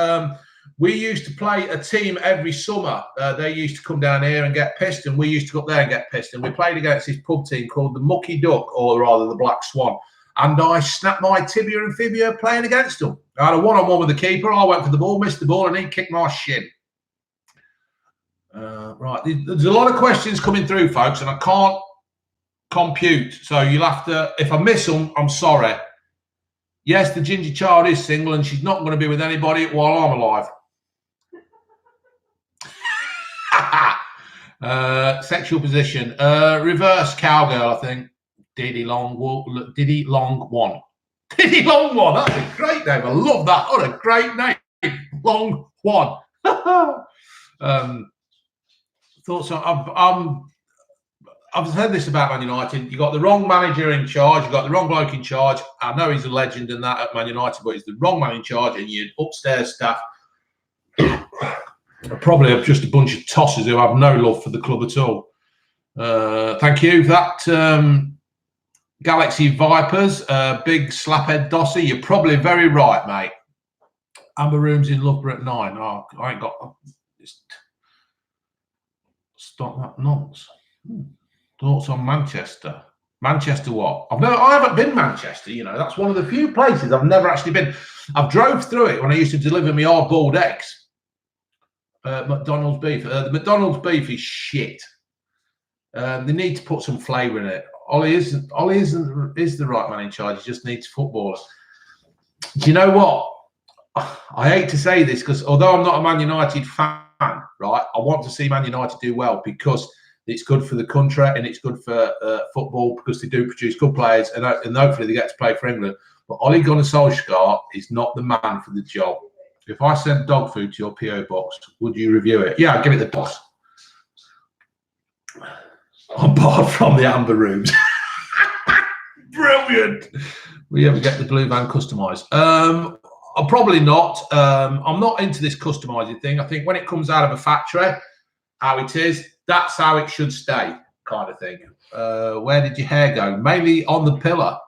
We used to play a team every summer. They used to come down here and get pissed, and we used to go up there and get pissed. And we played against this pub team called the Mucky Duck, or rather the Black Swan. And I snapped my tibia and fibia playing against them. I had a one-on-one with the keeper. I went for the ball, missed the ball, and he kicked my shin. Right, there's a lot of questions coming through, folks, and I can't compute. So you'll have to, if I miss them, I'm sorry. Yes, the ginger child is single, and she's not going to be with anybody while I'm alive. Sexual position, reverse cowgirl, I think. Diddy Long One. Diddy Long One. That's a great name. I love that. What a great name. Long One. Thoughts on? I've said this about Man United. You got the wrong manager in charge. You got the wrong bloke in charge. I know he's a legend and that at Man United, but he's the wrong man in charge, and your upstairs staff probably have just a bunch of tossers who have no love for the club at all. Thank you for that. Galaxy Vipers, big slaphead Dossie. You're probably very right, mate. Amber Room's in Loughborough at 9. Oh, I ain't got. Stop that nonsense. Thoughts on Manchester? Manchester what? I haven't been Manchester, you know. That's one of the few places I've never actually been. I've drove through it when I used to deliver my hard-boiled eggs. McDonald's beef. The McDonald's beef is shit. They need to put some flavour in it. Ollie is the right man in charge. He just needs footballers. Do you know what? I hate to say this because although I'm not a Man United fan, right, I want to see Man United do well because it's good for the country and it's good for football because they do produce good players and hopefully they get to play for England. But Ole Gunnar Solskjaer is not the man for the job. If I sent dog food to your PO box, would you review it? Yeah, I'd give it the boss. I'm barred from the Amber Rooms. Brilliant. Will you ever get the blue van customised? I'm probably not. I'm not into this customising thing. I think when it comes out of a factory, how it is, that's how it should stay, kind of thing. Where did your hair go? Mainly on the pillar.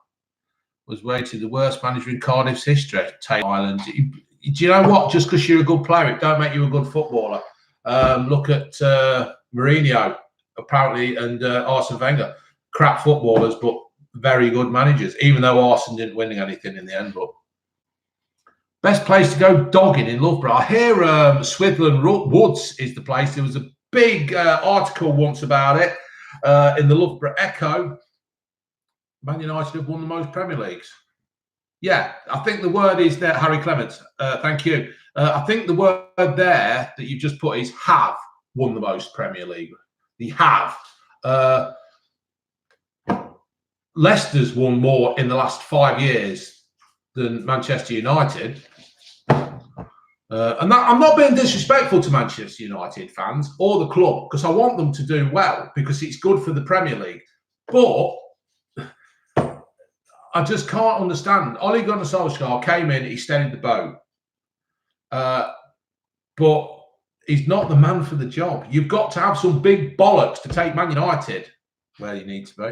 Was rated the worst manager in Cardiff's history. Tate Island. Do you know what? Just because you're a good player, it don't make you a good footballer. Look at Mourinho, apparently, and Arsene Wenger. Crap footballers, but very good managers, even though Arsene didn't win anything in the end. But best place to go dogging in Loughborough. I hear Swithland Woods is the place. There was a big article once about it in the Loughborough Echo. Man United have won the most Premier Leagues. Yeah, I think the word is there, Harry Clements. Thank you. I think the word there that you've just put is have won the most Premier League. They have. Leicester's won more in the last 5 years than Manchester United. And that, I'm not being disrespectful to Manchester United fans or the club because I want them to do well because it's good for the Premier League. But I just can't understand. Ole Gunnar Solskjaer came in, he steadied the boat. But he's not the man for the job. You've got to have some big bollocks to take Man United where you need to be.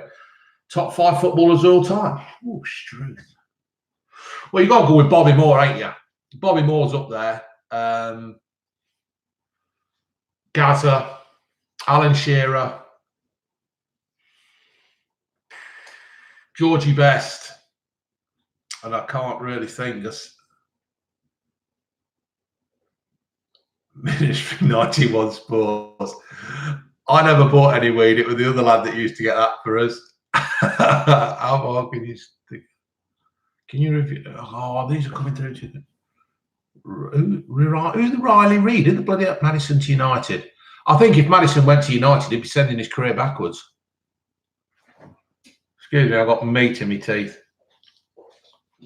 Top 5 footballers of all time. Oh, Struth. Well, you've got to go with Bobby Moore, ain't you? Bobby Moore's up there. Gaza, Alan Shearer, Georgie Best, and I can't really think. Just Ministry 91 Sports. I never bought any weed. It was the other lad that used to get that for us. How far can you stick? Can you review? Oh, these are coming through to who's the Riley Reid? Who the bloody up Madison to United? I think if Madison went to United, he'd be sending his career backwards. Excuse me, I got meat in my teeth.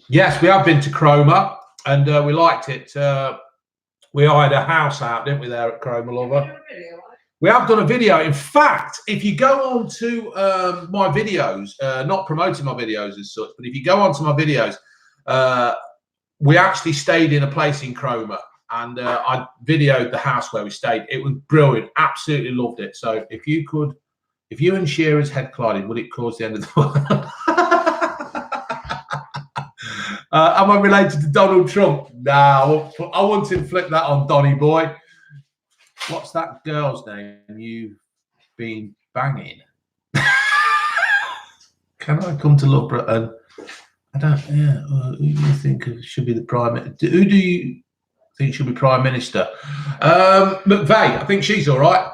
Yes, we have been to Cromer and we liked it. We hired a house out, didn't we, there at Cromer, Lover? We have done a video. In fact, if you go on to my videos, not promoting my videos as such, but if you go on to my videos, we actually stayed in a place in Cromer and I videoed the house where we stayed. It was brilliant. Absolutely loved it. So if you and Shearer's head collided, would it cause the end of the world? Am I related to Donald Trump? No, I wouldn't inflict that on Donny boy. What's that girl's name you've been banging? Can I come to love Britain? I don't. Yeah. Who do you think should be the prime minister? Who do you think should be prime minister? McVeigh. I think she's all right.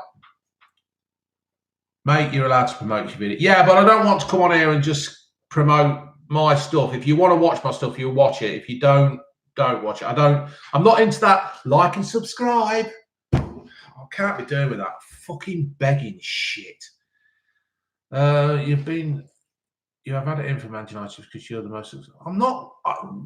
Mate, you're allowed to promote your video. Yeah, but I don't want to come on here and just promote my stuff. If you want to watch my stuff, you'll watch it. If you don't watch it. I'm not into that like and subscribe. I can't be doing with that fucking begging shit. You have had it in for Man United because you're the most. I'm not.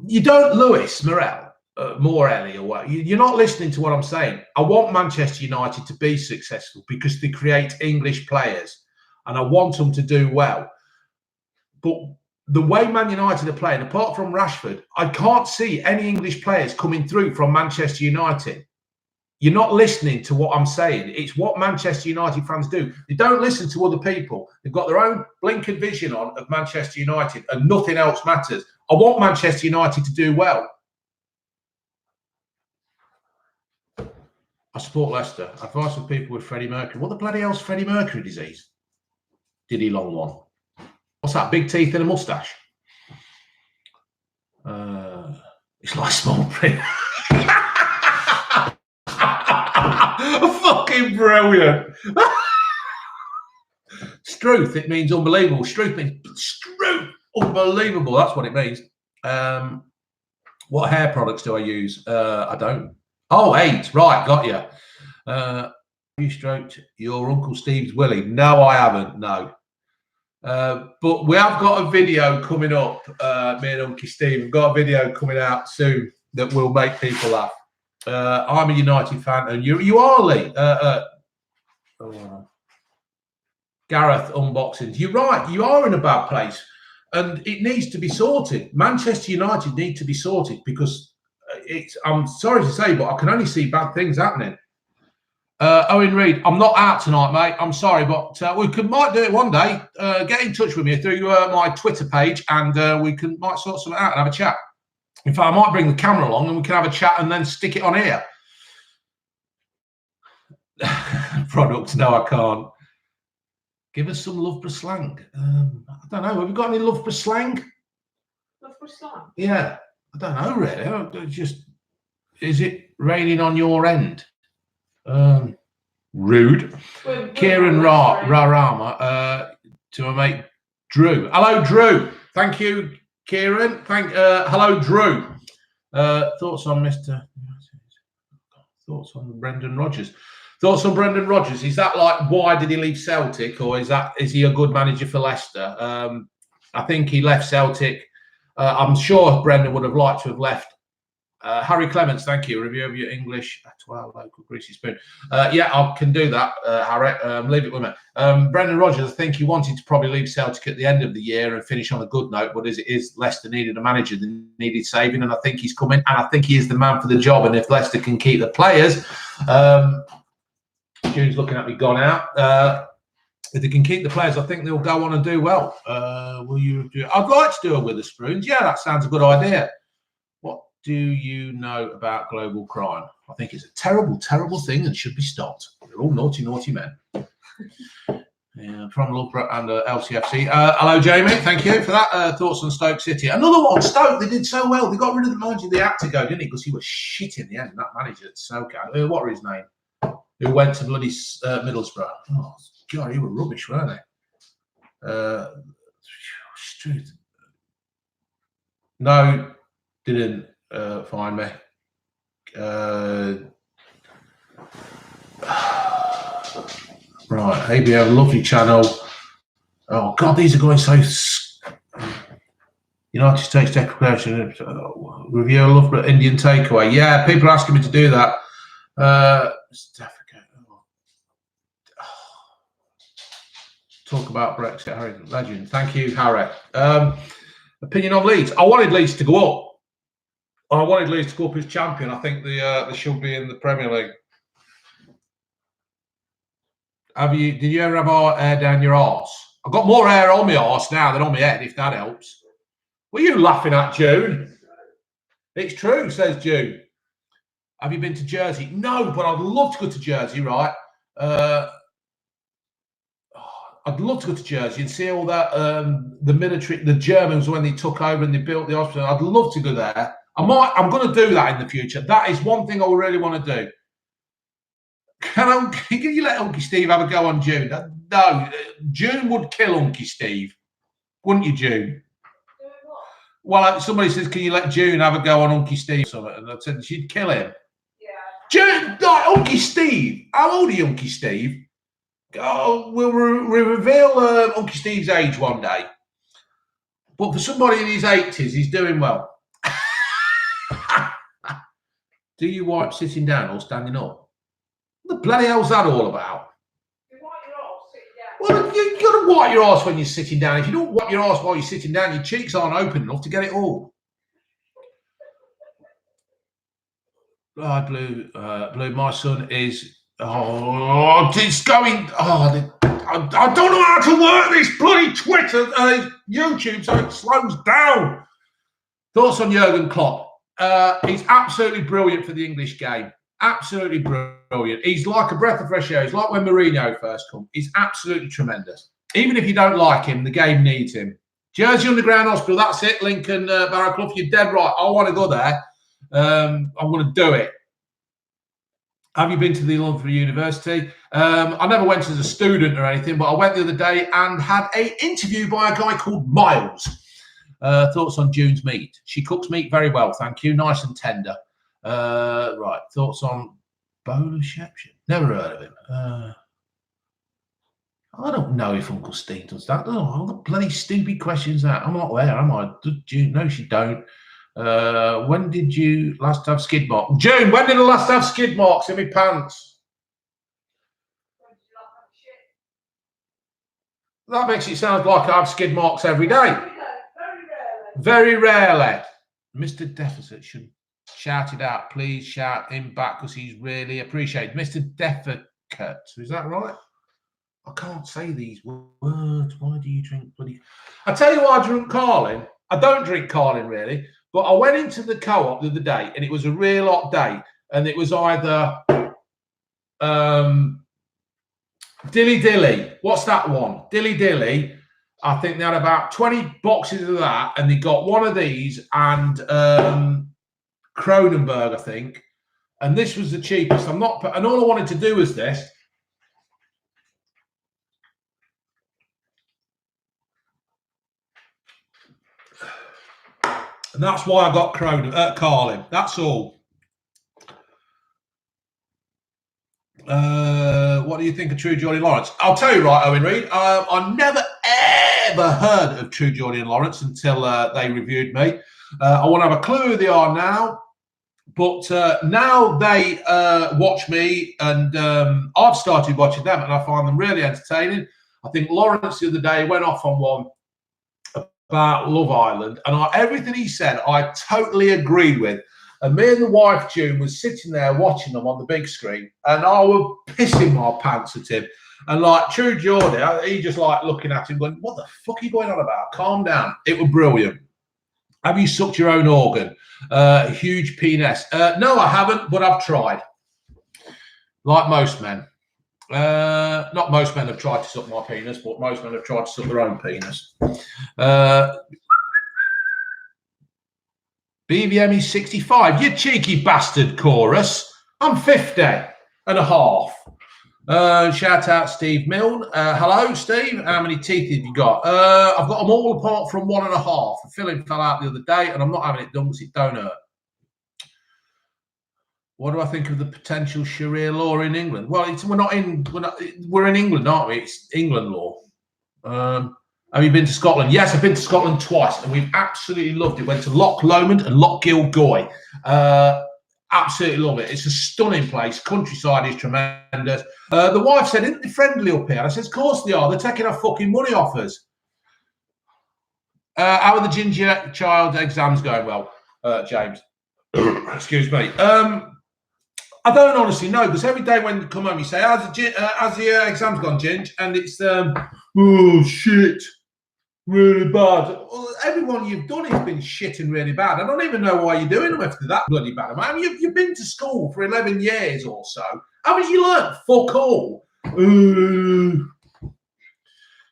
You don't, Lewis Morelli or what? You're not listening to what I'm saying. I want Manchester United to be successful because they create English players, and I want them to do well. But the way Man United are playing, apart from Rashford, I can't see any English players coming through from Manchester United. You're not listening to what I'm saying. It's what Manchester United fans do. They don't listen to other people. They've got their own blinkered vision on of Manchester United, and nothing else matters. I want Manchester United to do well. I support Leicester. Advice for people with Freddie Mercury. What the bloody hell's Freddie Mercury disease? Did he long one? What's that? Big teeth and a moustache? It's like small print. Fucking brilliant. Struth, it means unbelievable. Struth means unbelievable. That's what it means. What hair products do I use? I don't. Oh, 8. Right, got you. Have you stroked your Uncle Steve's willy? No, I haven't. No. But we have got a video coming up. Me and Uncle Steve have got a video coming out soon that will make people laugh. I'm a United fan, and you are, Lee. Gareth unboxings. You're right. You are in a bad place, and it needs to be sorted. Manchester United need to be sorted because I'm sorry to say, but I can only see bad things happening. Owen Reed, I'm not out tonight, mate. I'm sorry, but we might do it one day. Get in touch with me through my Twitter page, and we might sort something out and have a chat. In fact, I might bring the camera along and we can have a chat and then stick it on here. Products, no, I can't. Give us some Loughborough slang. I don't know. Have you got any Loughborough slang? Loughborough slang? Yeah, I don't know really. Is it raining on your end? Rude. Kieran Rarama to my mate Drew. Hello, Drew. Thank you, Kieran. Hello, Drew. Thoughts on Brendan Rodgers? Thoughts on Brendan Rodgers? Is that like, why did he leave Celtic, or is he a good manager for Leicester? I think he left Celtic. I'm sure Brendan would have liked to have left. Harry Clements, thank you. Review of your English to our local greasy spoon. Yeah, I can do that, Harry. Leave it with me. Brendan Rodgers, I think he wanted to probably leave Celtic at the end of the year and finish on a good note, but as it is, Leicester needed a manager that needed saving, and I think he's coming, and I think he is the man for the job. And if Leicester can keep the players, June's looking at me, gone out. If they can keep the players, I think they'll go on and do well. Will you do? I'd like to do a Witherspoons. Yeah, that sounds a good idea. What do you know about global crime? I think it's a terrible, terrible thing and should be stopped. They're all naughty, naughty men. Yeah, from Loughborough and LCFC. Hello, Jamie. Thank you for that. Thoughts on Stoke City. Another one. Stoke, they did so well. They got rid of the manager they had to go, didn't he? Because he was shit in the end. That manager at Stoke. What was his name? Who went to bloody Middlesbrough. Oh, God, he were rubbish, weren't they? Street. No, didn't find me. Right, ABO, lovely channel. Oh, God, these are going so... United States Declaration. Review of Loughborough Indian Takeaway. Yeah, people are asking me to do that. Talk about Brexit, Harry. Legend. Thank you, Harry. Opinion on Leeds. I wanted Leeds to go up. I wanted Leeds to go up as champion. I think they should be in the Premier League. Did you ever have hair down your arse? I've got more hair on my arse now than on my head, if that helps. What are you laughing at, June? It's true, says June. Have you been to Jersey? No, but I'd love to go to Jersey, right? I'd love to go to Jersey and see all that, the military, the Germans when they took over and they built the hospital. I'd love to go there. I'm going to do that in the future. That is one thing I really want to do. Can you let Unky Steve have a go on June? No, June would kill Unky Steve. Wouldn't you, June? Well, somebody says, can you let June have a go on Unky Steve? And I said, she'd kill him. Yeah. June, Unky Steve. How old are you, Unky Steve? Oh, we'll reveal Unky Steve's age one day. But for somebody in his 80s, he's doing well. Do you wipe sitting down or standing up? What the bloody hell's that all about? You wipe your arse sitting down. Well, you've got to wipe your arse when you're sitting down. If you don't wipe your arse while you're sitting down, your cheeks aren't open enough to get it all. Blue, my son is... Oh, it's going... Oh, I don't know how to work this bloody Twitter, YouTube, so it slows down. Thoughts on Jurgen Klopp? He's absolutely brilliant for the English game. Absolutely brilliant. He's like a breath of fresh air. He's like when Mourinho first came. He's absolutely tremendous. Even if you don't like him, the game needs him. Jersey Underground Hospital, that's it. Lincoln Barrow Club, you're dead right. I want to go there. I'm going to do it. Have you been to the London University? I never went as a student or anything, but I went the other day and had an interview by a guy called Miles. Thoughts on June's meat? She cooks meat very well, thank you. Nice and tender. Right. Thoughts on Bowler Shepshire? Never heard of him. I don't know if Uncle Steve does that. Oh, all the bloody stupid questions that. I'm not there, am I? No, she don't. When did you last have skid marks? June, when did I last have skid marks in my pants? When did you last have shit? That makes it sound like I have skid marks every day. Very rarely. Very rarely. Mr. Deficit should shout it out. Please shout him back because he's really appreciated. Mr. Deficit, is that right? I can't say these words. Why do you drink bloody... I tell you why I drink Carling. I don't drink Carling really. But I went into the co-op the other day and it was a real hot day. And it was either Dilly Dilly. What's that one? Dilly Dilly. I think they had about 20 boxes of that. And they got one of these and Kronenberg, I think. And this was the cheapest. And all I wanted to do was this. And that's why I got Carling. That's all. What do you think of True Geordie Lawrence? I'll tell you right, Owen Reed. I never, ever heard of True Geordie and Lawrence until they reviewed me. I won't have a clue who they are now. But now they watch me and I've started watching them and I find them really entertaining. I think Lawrence the other day went off on one about Love Island, and everything he said I totally agreed with. And me and the wife June was sitting there watching them on the big screen, and I was pissing my pants at him. And like True Geordie, he just like looking at him, going, "What the fuck are you going on about? Calm down." It was brilliant. Have you sucked your own organ? Huge penis. No, I haven't, but I've tried. Like most men. Not most men have tried to suck my penis, but most men have tried to suck their own penis. BVM is 65. You cheeky bastard, Chorus. I'm 50 and a half. Shout out Steve Milne. Hello, Steve. How many teeth have you got? I've got them all apart from 1.5. The filling fell out the other day, and I'm not having it done because it don't hurt. What do I think of the potential Sharia law in England? Well, we're in England, aren't we? It's England law. Have you been to Scotland? Yes, I've been to Scotland twice, and we've absolutely loved it. Went to Loch Lomond and Loch Gilgoy. Absolutely love it. It's a stunning place. Countryside is tremendous. The wife said, "Isn't they friendly up here?" I said, "Of course they are. They're taking our fucking money off us." How are the ginger child exams going? Well, James. Excuse me. I don't honestly know, because every day when you come home, you say, how's the exams gone, Ginge? And it's, oh, shit, really bad. Well, everyone you've done has been shitting really bad. I don't even know why you're doing them if they're that bloody bad. I mean, you've been to school for 11 years or so. How much you learnt? Fuck all.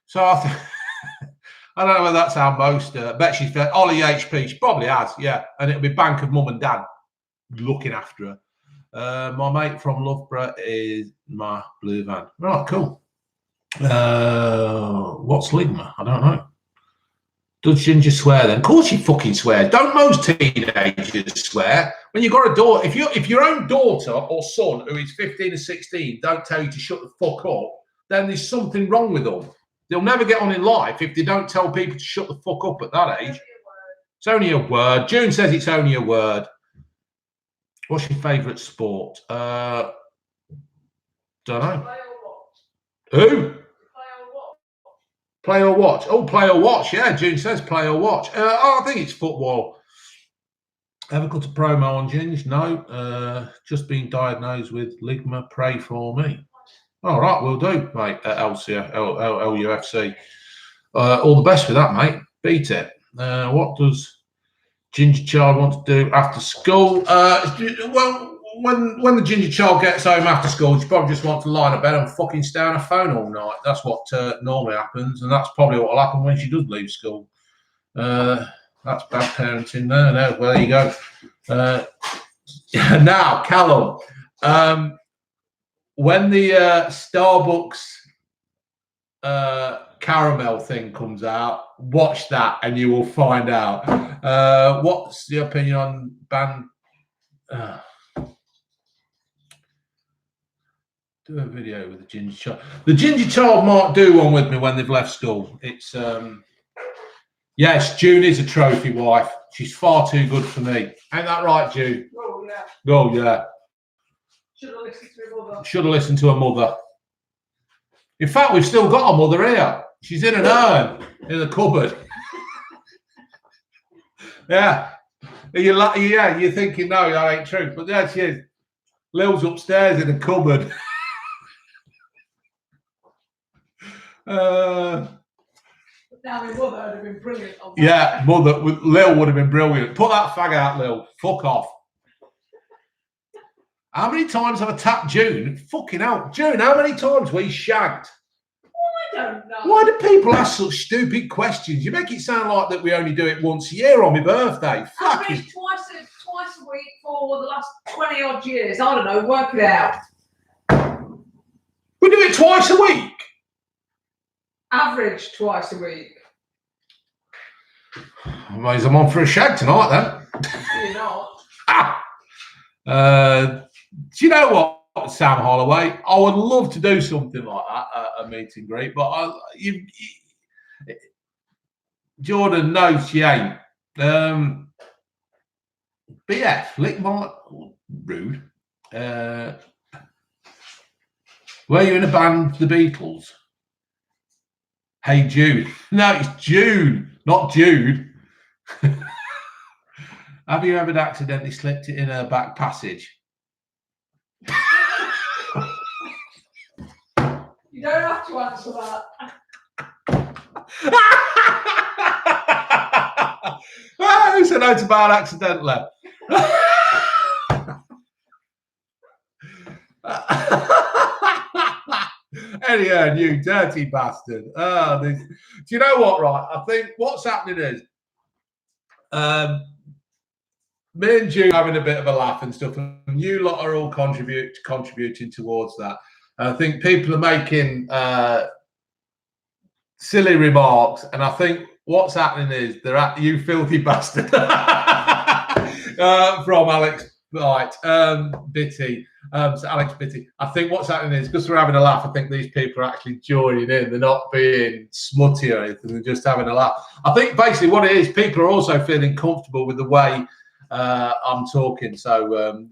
So I don't know whether that's how most, bet she's Ollie HP, she probably has, yeah. And it'll be bank of mum and dad looking after her. My mate from Loughborough is my blue van. Right, cool. What's Ligma? I don't know. Does Ginger swear then? Of course she fucking swears. Don't most teenagers swear? When you've got a daughter, if your own daughter or son who is 15 or 16 don't tell you to shut the fuck up, then there's something wrong with them. They'll never get on in life if they don't tell people to shut the fuck up at that age. It's only a word. June says it's only a word. What's your favourite sport? Don't know. Who? Play or watch? Oh, play or watch. Yeah, June says play or watch. I think it's football. Ever cut a promo on Ginge? No. Just been diagnosed with ligma. Pray for me. All right, we'll do, mate, at LUFC. All the best with that, mate. Beat it. What does Ginger Child want to do after school? Well, when the Ginger Child gets home after school, she probably just wants to lie in bed and fucking stay on her phone all night. That's what normally happens, and that's probably what will happen when she does leave school. That's bad parenting. No, well, there you go. Now, Callum, when the Starbucks caramel thing comes out, watch that and you will find out. What's the opinion on ban? Do a video with the Ginger Child. The Ginger Child might do one with me when they've left school. It's yes, June is a trophy wife. She's far too good for me. Ain't that right, June? Oh yeah. Oh yeah. Should have listened to her mother. Should have listened to her mother. In fact, we've still got our mother here. She's in an urn in the cupboard. Yeah. You're thinking, no, that ain't true. But there she is. Lil's upstairs in the cupboard. Now my mother would have been brilliant on that. Yeah, Lil would have been brilliant. Put that fag out, Lil. Fuck off. How many times have I tapped June? Fucking hell. June, how many times were you shagged? I don't know. Why do people ask such stupid questions? You make it sound like that we only do it once a year on my birthday. Average twice a week for the last 20 odd years. I don't know, work it out. We do it twice a week. Average twice a week. I'm on for a shag tonight then. You're not. Do you know what, Sam Holloway? I would love to do something like that at a meet and greet, but Jordan knows she ain't. But yeah, flick my rude. Were you in a band, the Beatles? Hey Jude. No, it's June, not Jude. Have you ever accidentally slipped it in a back passage? You don't have to answer that. Who said no to bad accidentally? Anyhow, you dirty bastard. Do you know what, right? I think what's happening is me and June having a bit of a laugh and stuff, and you lot are all contributing towards that. I think people are making silly remarks, and I think what's happening is they're at you filthy bastard from Alex Bitty. So Alex Bitty. I think what's happening is because we're having a laugh, I think these people are actually joining in. They're not being smutty or anything. They're just having a laugh. I think basically what it is, people are also feeling comfortable with the way I'm talking. So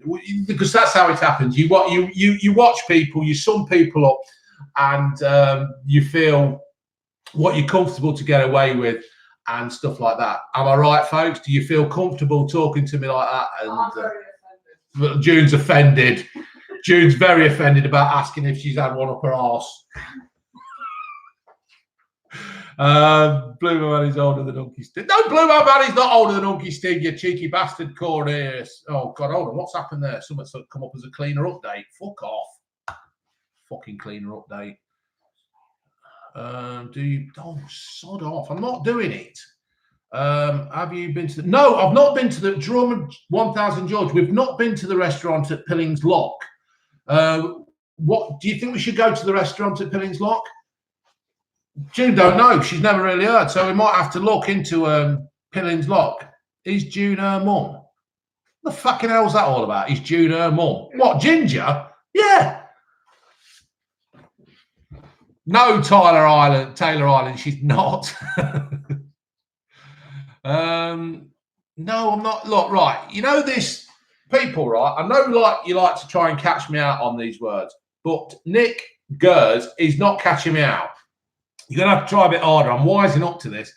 because that's how it happens. You watch people, you sum people up, and you feel what you're comfortable to get away with. and stuff like that. Am I right, folks? Do you feel comfortable talking to me like that? And I'm very offended. June's offended. June's very offended about asking if she's had one up her arse. Blue Man is older than Unky Steve. No, Blue Man is not older than Unky Steve, you cheeky bastard, Cornelius. Oh, God, hold on. What's happened there? Something's come up as a cleaner update. Fuck off. Fucking cleaner update. Sod off. I'm not doing it. Have you been to No, I've not been to the Drummond 1000 George. We've not been to the restaurant at Pillings Lock. What do you think we should go to the restaurant at Pillings Lock? June don't know. She's never really heard, so we might have to look into Pillings Lock. Is June her mum? The fucking hell's that all about? Is June her mum? What, Ginger? Yeah. No, Taylor Island. She's not. No, I'm not. Look, right. You know this, people, right? I know, like, you like to try and catch me out on these words, but Nick Gers is not catching me out. You're going to have to try a bit harder. I'm wising up to this.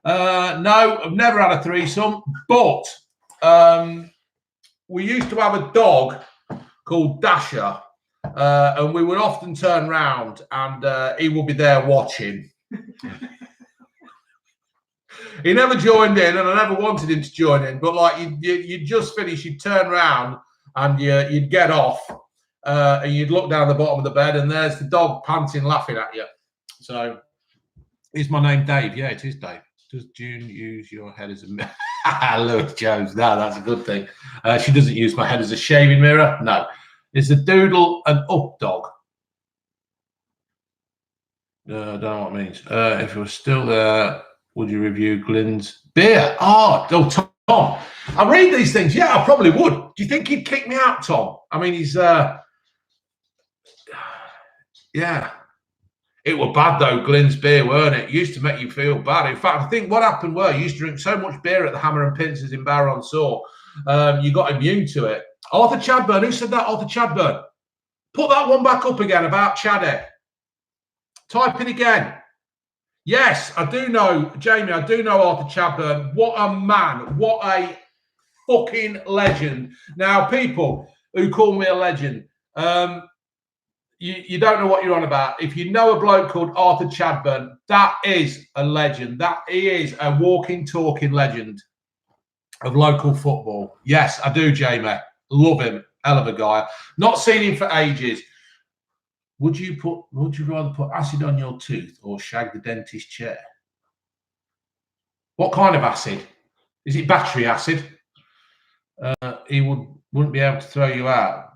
No, I've never had a threesome, but we used to have a dog called Dasher, and we would often turn round and he would be there watching. He never joined in, and I never wanted him to join in, but like you'd just finish, you'd turn round and you'd get off and you'd look down the bottom of the bed and there's the dog panting, laughing at you. So, is my name Dave? Yeah, it is Dave. Does June use your head as a mirror? Look, Jones. No, that's a good thing. She doesn't use my head as a shaving mirror. No. Is the doodle an up dog? I don't know what it means. If it was still there, would you review Glenn's beer? Oh, Tom. I read these things. Yeah, I probably would. Do you think he'd kick me out, Tom? I mean, he's... yeah. It was bad, though, Glenn's beer, weren't it? It used to make you feel bad. In fact, I think what happened was you used to drink so much beer at the Hammer and Pincers in Barrow and Soar, you got immune to it. Arthur Chadburn. Who said that? Arthur Chadburn. Put that one back up again about Chaddy. Type it again. Yes, I do know, Jamie, I do know Arthur Chadburn. What a man. What a fucking legend. Now, people who call me a legend, you don't know what you're on about. If you know a bloke called Arthur Chadburn, that is a legend. That he is a walking, talking legend of local football. Yes, I do, Jamie. Love him. Hell of a guy. Not seen him for ages. Would you rather put acid on your tooth or shag the dentist chair? What kind of acid? Is it battery acid? He wouldn't be able to throw you out.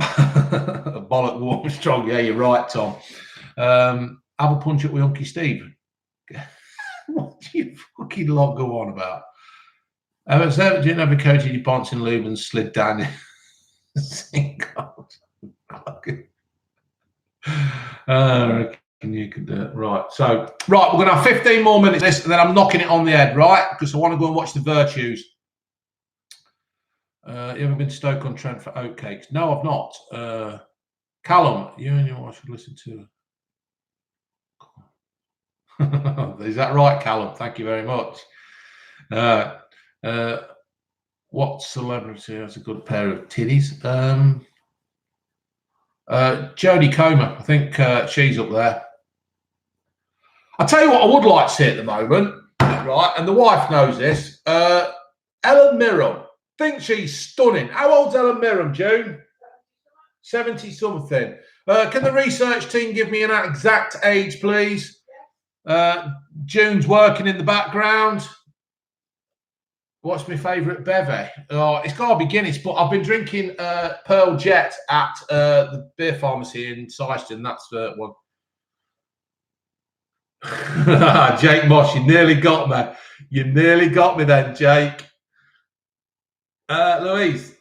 A bollock warm strong. Yeah, you're right, Tom. Have a punch up with Unky Steve. What do you fucking lot go on about? Do you never coated your pants in lube and slid down the sink? I reckon you could do it. Right. So, right, we're going to have 15 more minutes of this, and then I'm knocking it on the head, right? Because I want to go and watch the Virtues. You ever been to Stoke-on-Trent for oatcakes? No, I've not. Callum, you and your wife should listen to. Is that right, Callum? Thank you very much. What celebrity has a good pair of titties? Jodie Comer, I think she's up there. I'll tell you what I would like to see at the moment, right? And the wife knows this. Ellen Mirren. I think she's stunning. How old's Ellen Mirren, June? 70-something. Can the research team give me an exact age, please? June's working in the background. What's my favourite bevy? Oh, it's got to be Guinness, but I've been drinking Pearl Jet at the beer pharmacy in Syston. That's one. Jake Moss, you nearly got me. You nearly got me then, Jake. Louise,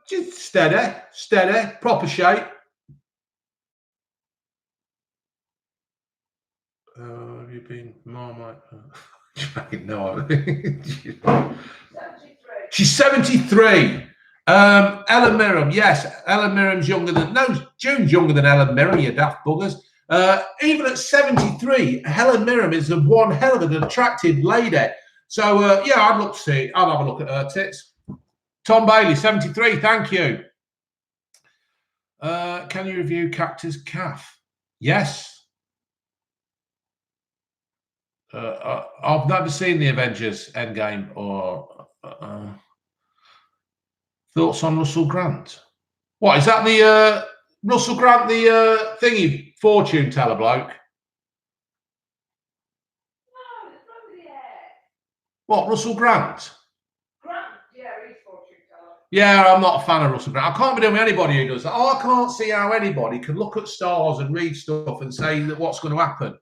just steady, proper shape. Have you been Marmite? No. She's 73. Ellen Mirren, yes. Ellen Mirren's younger than... No, June's younger than Ellen Mirren, you daft buggers. Even at 73, Helen Mirren is one hell of an attractive lady. So, yeah, I'd look to see. I'll have a look at her tits. Tom Bailey, 73, thank you. Can you review Cactus Calf? Yes. I've never seen the Avengers Endgame or thoughts on Russell Grant. What is that? The Russell Grant, the thingy fortune teller bloke? No, it's nobody there. What, Russell Grant? Grant, yeah, he's fortune teller. Yeah, I'm not a fan of Russell Grant. I can't be doing with anybody who does that. I can't see how anybody can look at stars and read stuff and say that what's going to happen.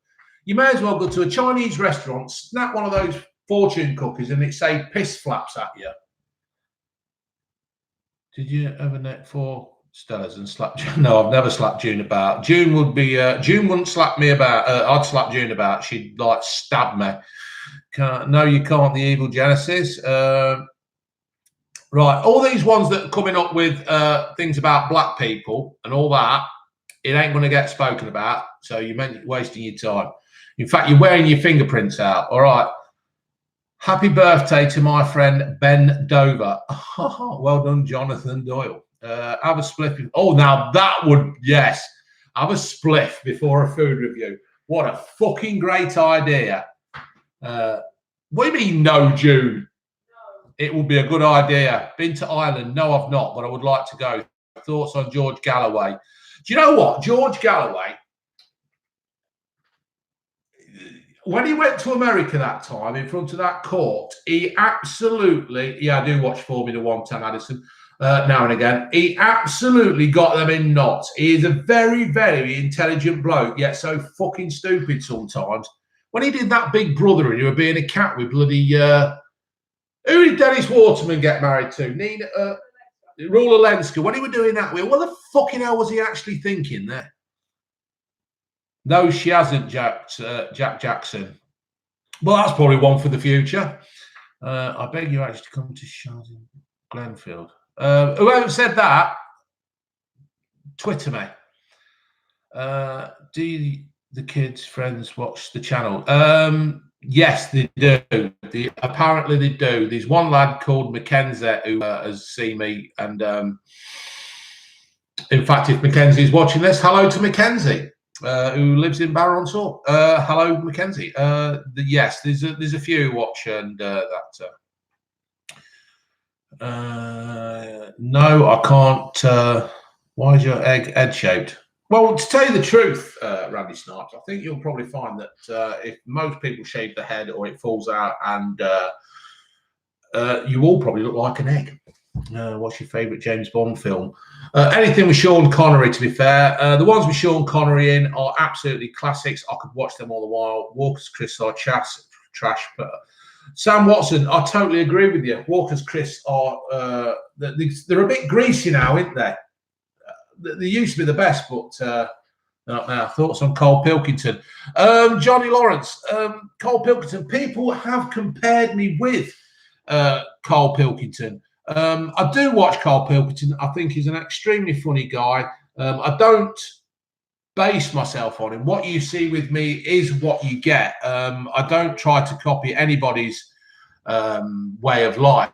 You may as well go to a Chinese restaurant, snap one of those fortune cookies, and it say piss flaps at you. Did you ever net 4 Stellas and slap June? No, I've never slapped June about. June would be. June wouldn't slap me about. I'd slap June about. She'd like stab me. No, you can't. The evil Genesis. Right, all these ones that are coming up with things about black people and all that, it ain't going to get spoken about. So you're wasting your time. In fact, you're wearing your fingerprints out. All right. Happy birthday to my friend Ben Dover. Oh, well done, Jonathan Doyle. Have a spliff. Oh, now that would, yes. Have a spliff before a food review. What a fucking great idea. What do you mean, no, June? No. It would be a good idea. Been to Ireland? No, I've not, but I would like to go. Thoughts on George Galloway? Do you know what? George Galloway, when he went to America that time in front of that court, he absolutely, yeah, I do watch Formula One, Tam Addison, now and again. He absolutely got them in knots. He is a very, very intelligent bloke, yet so fucking stupid sometimes. When he did that Big Brother and you were being a cat with bloody, who did Dennis Waterman get married to? Nina, Rula Lenska. When he was doing that, what the fucking hell was he actually thinking there? No, she hasn't, Jack Jackson. Well, that's probably one for the future. I beg you actually to come to Sharding Glenfield. Whoever said that, Twitter me. Do the kids' friends watch the channel? Yes, they do. Apparently they do. There's one lad called Mackenzie who has seen me. And in fact, if Mackenzie's watching this, hello to Mackenzie. Who lives in Barrow on Soar. Hello, Mackenzie. Yes, there's a few watch and that. No, I can't. Why is your egg head-shaped? Well, to tell you the truth, Randy Snipes, I think you'll probably find that if most people shave the head or it falls out, and you all probably look like an egg. What's your favourite James Bond film? Anything with Sean Connery, to be fair. The ones with Sean Connery in are absolutely classics. I could watch them all the while. Walker's Chris are trash. But Sam Watson, I totally agree with you. Walker's Chris are they're a bit greasy now, aren't they? They used to be the best, but not now. Thoughts on Cole Pilkington? Johnny Lawrence, Cole Pilkington. People have compared me with Cole Pilkington. I do watch Cole Pilkington. I think he's an extremely funny guy. I don't base myself on him. What you see with me is what you get. I don't try to copy anybody's way of life.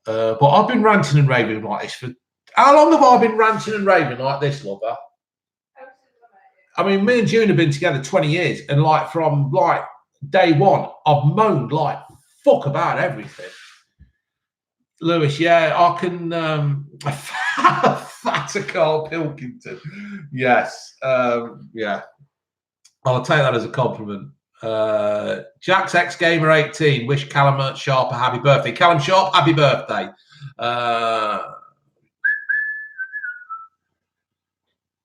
But I've been ranting and raving like this for... How long have I been ranting and raving like this, lover? I mean, me and June have been together 20 years, and like from like day one, I've moaned like fuck about everything. Lewis, yeah, I can fatter Carl Pilkington. Yes. Yeah. I'll take that as a compliment. Jack's X Gamer 18. Wish Callum Sharp a happy birthday. Callum Sharp, happy birthday.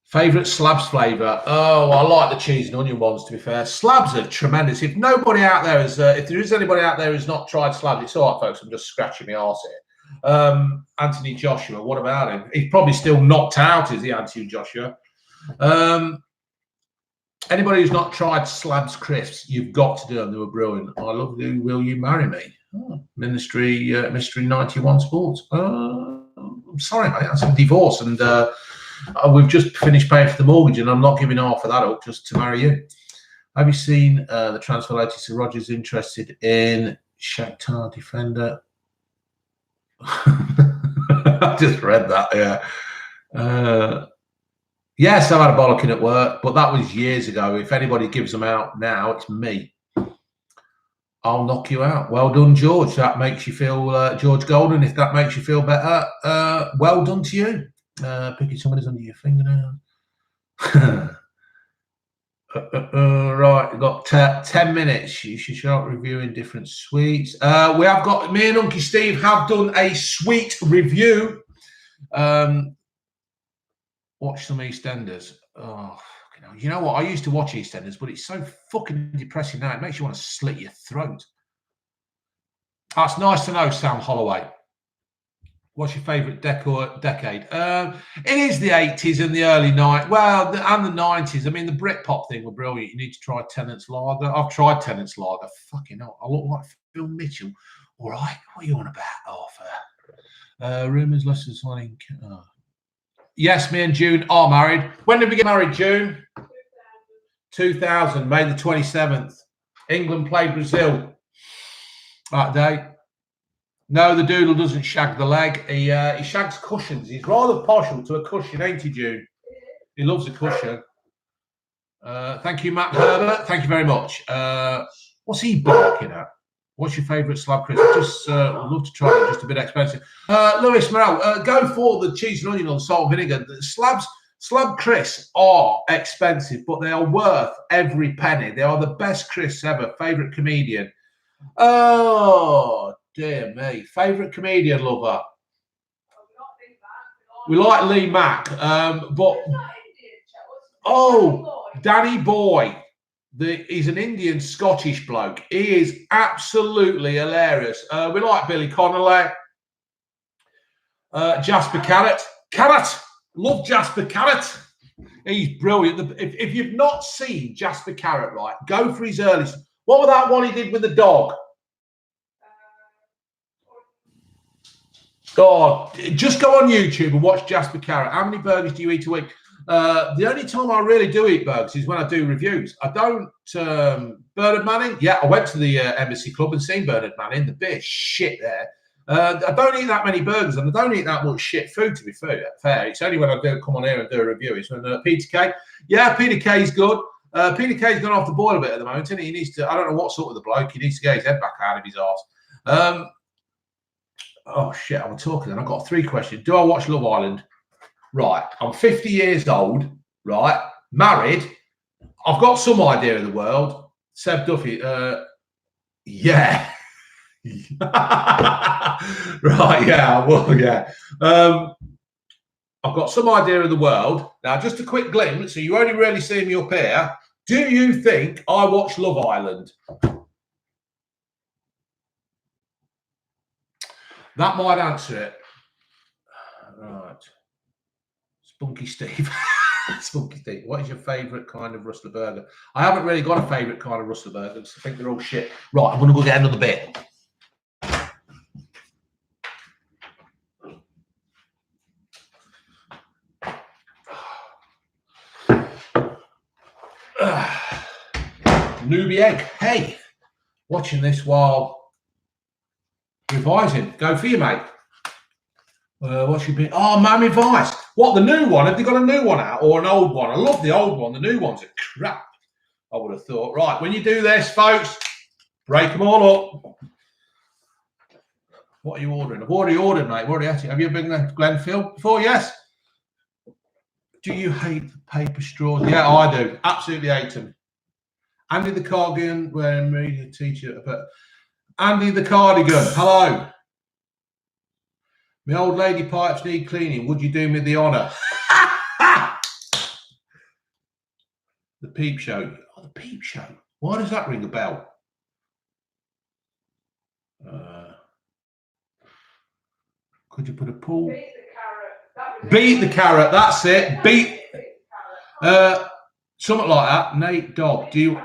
Favourite slabs flavour? Oh, I like the cheese and onion ones, to be fair. Slabs are tremendous. If nobody out there is, if there is anybody out there who's not tried slabs, it's all right, folks. I'm just scratching my arse here. Anthony Joshua, what about him? He's probably still knocked out, is he, Anthony Joshua? Anybody who's not tried Slabs crisps, you've got to do them. They were brilliant. I love you. Will you marry me? Oh, Mystery 91 Sports. I'm sorry, mate. That's a divorce and... We've just finished paying for the mortgage, and I'm not giving half of that up just to marry you. Have you seen the transfer latest? Roger's interested in Shakhtar defender. I just read that. Yeah. Yes, I had a bollocking at work, but that was years ago. If anybody gives them out now, it's me. I'll knock you out. Well done, George. That makes you feel, George Golden, if that makes you feel better, well done to you. Picking somebody's under your fingernail. Right, we've got 10 minutes. You should start reviewing different sweets. Me and Uncle Steve have done a sweet review. Watch some EastEnders. Oh, you know what? I used to watch EastEnders, but it's so fucking depressing now. It makes you want to slit your throat. That's nice to know, Sam Holloway. What's your favourite decade? It is the 80s and the early 90s. Well, and the 90s. I mean, the Britpop thing were brilliant. You need to try Tennant's Lager. I've tried Tennant's Lager. Fucking hell. I look like Phil Mitchell. All right. What are you on about? Rumours, Leicester signing. Yes, me and June are married. When did we get married, June? 2000, May the 27th. England played Brazil that day. No, the doodle doesn't shag the leg. He shags cushions. He's rather partial to a cushion, ain't he, June? He loves a cushion. Thank you, Matt Herbert. Thank you very much. What's he barking at? What's your favourite slab crisp? Just would love to try it. Just a bit expensive. Lewis Morel, go for the cheese and onion or salt and vinegar. The slab crisps are expensive, but they are worth every penny. They are the best crisps ever. Favourite comedian? Oh, dear me. Favourite comedian lover? We like Lee Mack, but Danny Boy. He's an Indian Scottish bloke. He is absolutely hilarious. We like Billy Connolly, Jasper Carrot. Love Jasper Carrot. He's brilliant. If you've not seen Jasper Carrot, right, go for his early. What was that one he did with the dog? God, just go on YouTube and watch Jasper Carrot. How many burgers do you eat a week? The only time I really do eat burgers is when I do reviews. I don't. Bernard Manning, yeah, I went to the Embassy Club and seen Bernard Manning. The bit of shit there. I don't eat that many burgers and I don't eat that much shit food, to be fair. It's only when I do come on here and do a review. It's when Peter Kay. Yeah, Peter Kay's good. Peter Kay's gone off the boil a bit at the moment, and he needs to. I don't know what sort of the bloke. He needs to get his head back out of his arse. Oh shit! I'm talking. And I've got 3 questions. Do I watch Love Island? Right. I'm 50 years old. Right. Married. I've got some idea of the world. Seb Duffy. Yeah. Right. Yeah. Well. Yeah. I've got some idea of the world. Now, just a quick glimpse. So you only really see me up here. Do you think I watch Love Island? That might answer it. Right. Spunky Steve. Spunky Steve. What is your favourite kind of rustler burger? I haven't really got a favourite kind of rustler burger. I think they're all shit. Right, I'm going to go get another bit. Newbie egg. Hey, watching this while revising. Go for you, mate. What should be? Oh, Miami Vice. What, the new one? Have they got a new one out or an old one? I love the old one. The new ones are crap, I would have thought. Right, when you do this, folks, break them all up. What are you ordering? I've already ordered, mate. I've already had it. Have you been to Glenfield before? Yes. Do you hate paper straws? Yeah, I do. Absolutely hate them. Andy the Cardigan, wearing media teacher. But Andy the Cardigan, hello. My old lady pipes need cleaning. Would you do me the honour? The Peep Show. Oh, the Peep Show. Why does that ring a bell? Could you put a pool? Beat the carrot. Beat the carrot. That's it. Beat. Something like that. Nate Dog. Do you?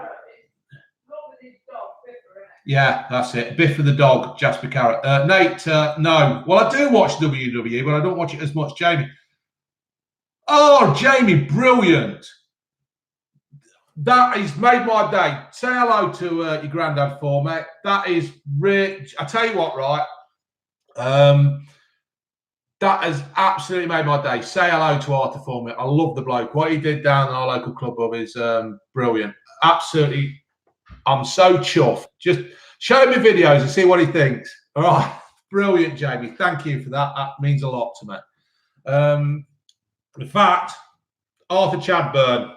Yeah, that's it. Biff of the dog, Jasper Carrot. Nate, no. Well, I do watch WWE, but I don't watch it as much, Jamie. Oh, Jamie, brilliant. That has made my day. Say hello to your granddad for me. That is rich. I tell you what, right? That has absolutely made my day. Say hello to Arthur for me. I love the bloke. What he did down in our local club pub is brilliant. Absolutely. I'm so chuffed. Just show me videos and see what he thinks. All right. Brilliant, Jamie. Thank you for that. That means a lot to me. In fact, Arthur Chadburn.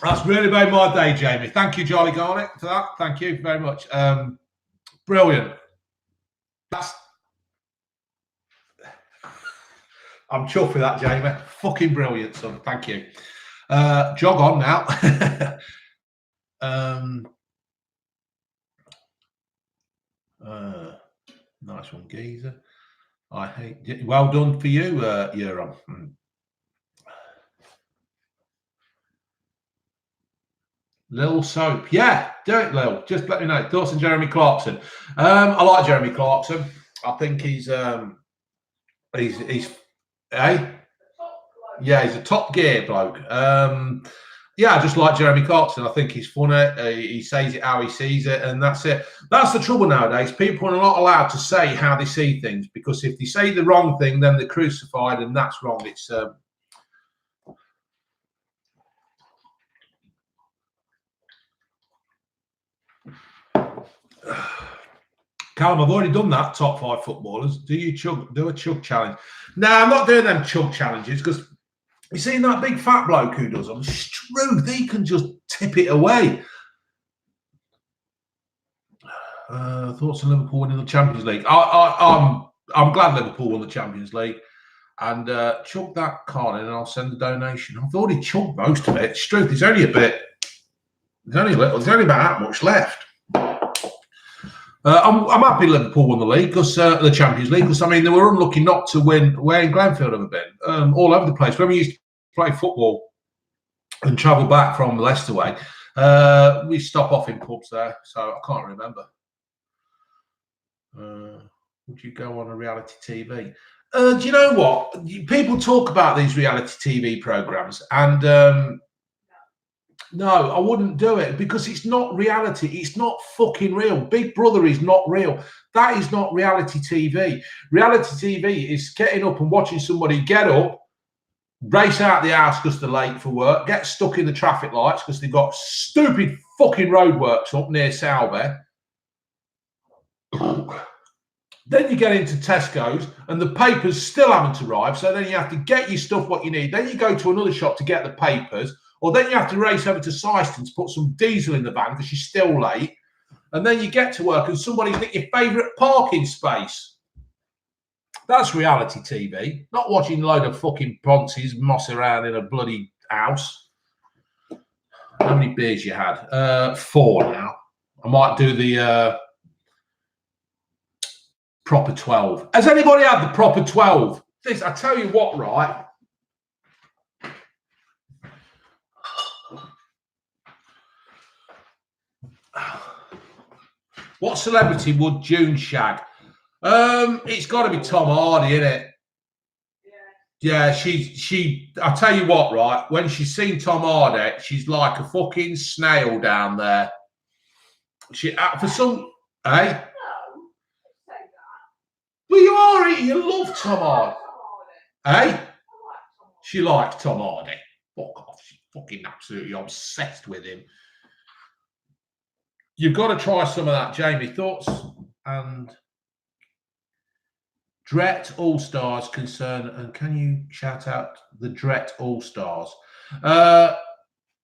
That's really made my day, Jamie. Thank you, Charlie Garnett, for that. Thank you very much. Brilliant. I'm chuffed with that, Jamie. Fucking brilliant, son. Thank you. Jog on now. Nice one, geezer. I hate. Well done for you, Euron. Lil Soap, yeah, do it, Lil. Just let me know. Thoughts on Jeremy Clarkson? I like Jeremy Clarkson. I think he's hey, yeah, he's a top gear bloke. Yeah, I just like Jeremy Clarkson. I think he's funny. He says it how he sees it, and that's it. That's the trouble nowadays. People are not allowed to say how they see things, because if they say the wrong thing, then they're crucified, and that's wrong. It's Callum, I've already done that. Top 5 footballers. Do a chug challenge? No, I'm not doing them chug challenges, because you see that big fat bloke who does them. Struth, he can just tip it away. Thoughts on Liverpool winning the Champions League? I'm glad Liverpool won the Champions League. And chug that card in, and I'll send a donation. I've already chugged most of it. Struth, there's only a bit. There's only about that much left. I'm happy Liverpool won the league, because the Champions League, because I mean they were unlucky not to win. Where in Glenfield have been? All over the place. When we used to play football and travel back from Leicester way, we stop off in pubs there, so I can't remember. Would you go on a reality TV? Do you know what? People talk about these reality TV programs, and no, I wouldn't do it, because it's not reality. It's not fucking real. Big Brother is not real. That is not reality TV. Reality TV is getting up and watching somebody get up, race out the house because they're late for work, get stuck in the traffic lights because they've got stupid fucking roadworks up near Salbe. Then you get into Tesco's and the papers still haven't arrived. So then you have to get your stuff, what you need. Then you go to another shop to get the papers. Or then you have to race over to Syston to put some diesel in the van because you're still late. And then you get to work and somebody's nicked your favourite parking space. That's reality TV. Not watching a load of fucking ponces moss around in a bloody house. How many beers you had? 4 now. I might do the proper 12. Has anybody had the proper 12? This, I tell you what, right? What celebrity would June shag? It's got to be Tom Hardy, isn't it? Yeah, she. I tell you what, right? When she's seen Tom Hardy, she's like a fucking snail down there. She for some, eh? Well, you are. You love Tom Hardy, eh? She likes Tom Hardy. Fuck off. She's fucking absolutely obsessed with him. You've got to try some of that, Jamie. Thoughts and Dret All Stars concern, and can you shout out the Dret All Stars?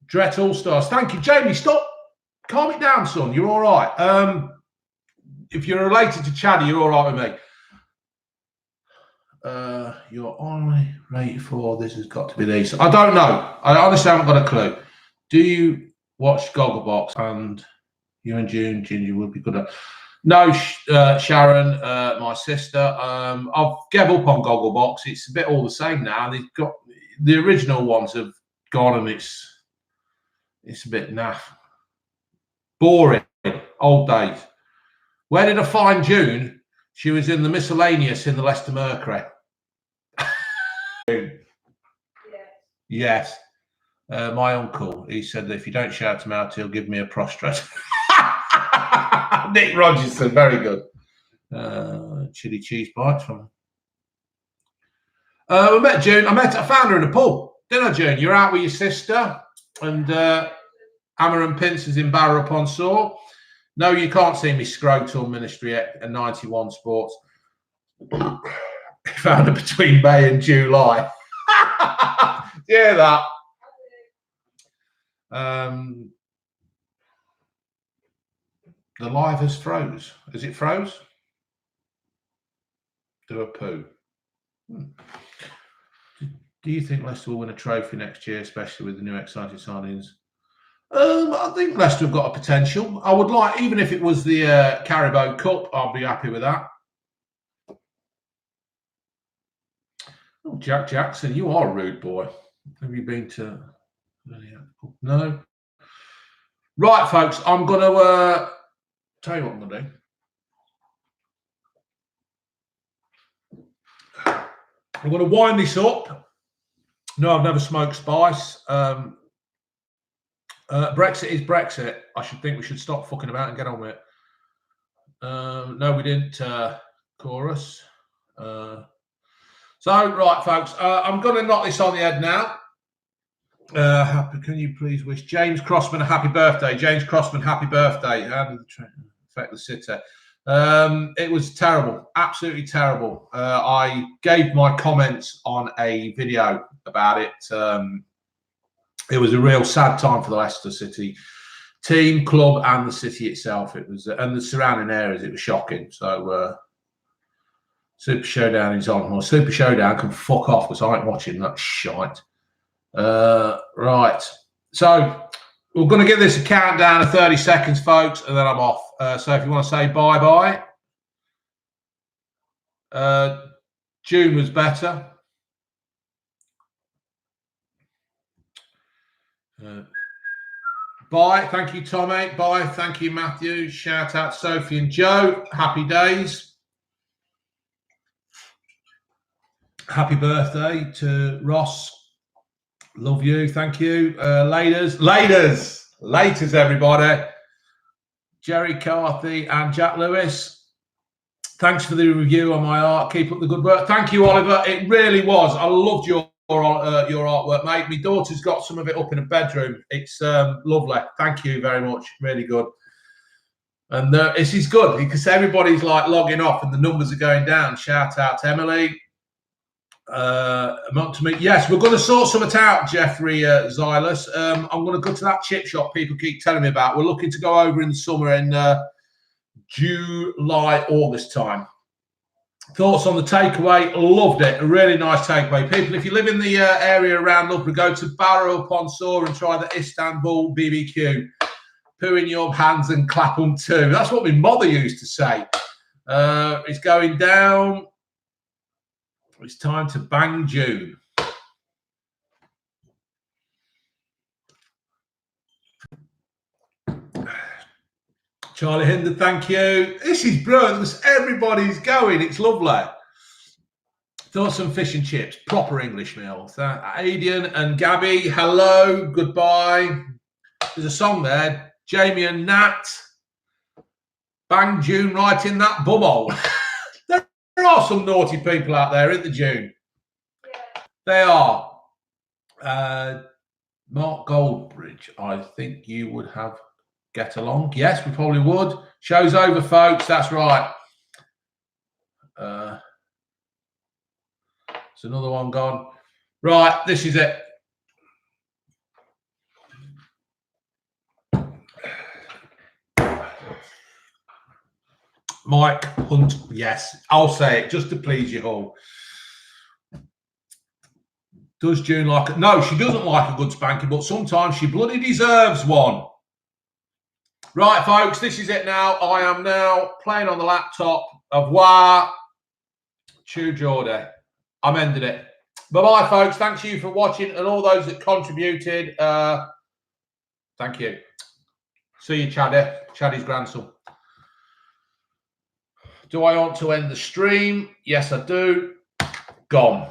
Dret All Stars. Thank you, Jamie. Stop. Calm it down, son. You're all right. If you're related to Chaddy, you're all right with me. You're only rated for this has got to be these. I don't know. I honestly haven't got a clue. Do you watch Gogglebox? And you and June, Ginger would be good at. No, Sharon, my sister. I've gave up on Gogglebox. It's a bit all the same now. They've got the original ones have gone, and it's a bit naff, boring, old days. Where did I find June? She was in the miscellaneous in the Leicester Mercury. Yes. My uncle, he said that if you don't shout him out, he'll give me a prostrate. Nick Rogerson, very good. Chili cheese bites from. We met June. I found her in a pub. Didn't I, June? You're out with your sister and Hammer and Pincers in Barrow upon Soar. No, you can't see me scrotal ministry at 91 Sports. Found her between May and July. Yeah, that. The live has froze. Is it froze? Do a poo. Do you think Leicester will win a trophy next year, especially with the new exciting signings? I think Leicester have got a potential. I would like, even if it was the Carabao Cup, I'll be happy with that. Oh, Jack Jackson, you are a rude boy. Have you been to... No. Right, folks, I'm going to tell you what I'm going to do. I'm going to wind this up. No, I've never smoked spice. Brexit is Brexit. I should think we should stop fucking about and get on with it. No, we didn't, chorus. So, right, folks, I'm going to knock this on the head now. Can you please wish James Crossman a happy birthday? James Crossman, happy birthday. How did the affect the city? It was terrible, absolutely terrible. I gave my comments on a video about it. It was a real sad time for the Leicester City team, club, and the city itself. It was, and the surrounding areas. It was shocking. So, Super Showdown is on. Well, Super Showdown can fuck off because I ain't watching that shite. Right. So we're going to give this a countdown of 30 seconds, folks, and then I'm off. So if you want to say bye-bye. June was better. Bye. Thank you, Tommy. Bye. Thank you, Matthew. Shout out Sophie and Joe. Happy days. Happy birthday to Ross. Love you. Thank you. Laters, everybody. Jerry Carthy and Jack Lewis. Thanks for the review on my art. Keep up the good work. Thank you, Oliver. It really was. I loved your artwork, mate. My daughter's got some of it up in a bedroom. It's lovely. Thank you very much. Really good. And this is good because everybody's like logging off and the numbers are going down. Shout out to Emily. Yes, we're going to sort something out, Jeffrey Xylus. I'm going to go to that chip shop people keep telling me about. We're looking to go over in the summer in July, August time. Thoughts on the takeaway? Loved it. A really nice takeaway. People, if you live in the area around Loughborough, go to Barrow upon Soar and try the Istanbul BBQ. Poo in your hands and clap them too. That's what my mother used to say. It's going down. It's time to bang June. Charlie Hinder, thank you. This is brilliant. Everybody's going. It's lovely. Thoughts on fish and chips. Proper English meal. Aidan and Gabby, hello. Goodbye. There's a song there. Jamie and Nat. Bang June right in that bumhole. There are some naughty people out there, isn't there, June? Yeah. They are. Mark Goldbridge, I think you would have get along. Yes, we probably would. Show's over, folks. That's right. There's another one gone. Right, this is it. Mike Hunt, yes, I'll say it just to please you all. Does June like it? No, she doesn't like a good spanking, but sometimes she bloody deserves one. Right, folks, this is it now. I am now playing on the laptop. Au revoir. Chew Geordie. I'm ending it. Bye-bye, folks. Thanks you for watching and all those that contributed. Thank you. See you, Chaddy's grandson. Do I want to end the stream? Yes, I do. Gone.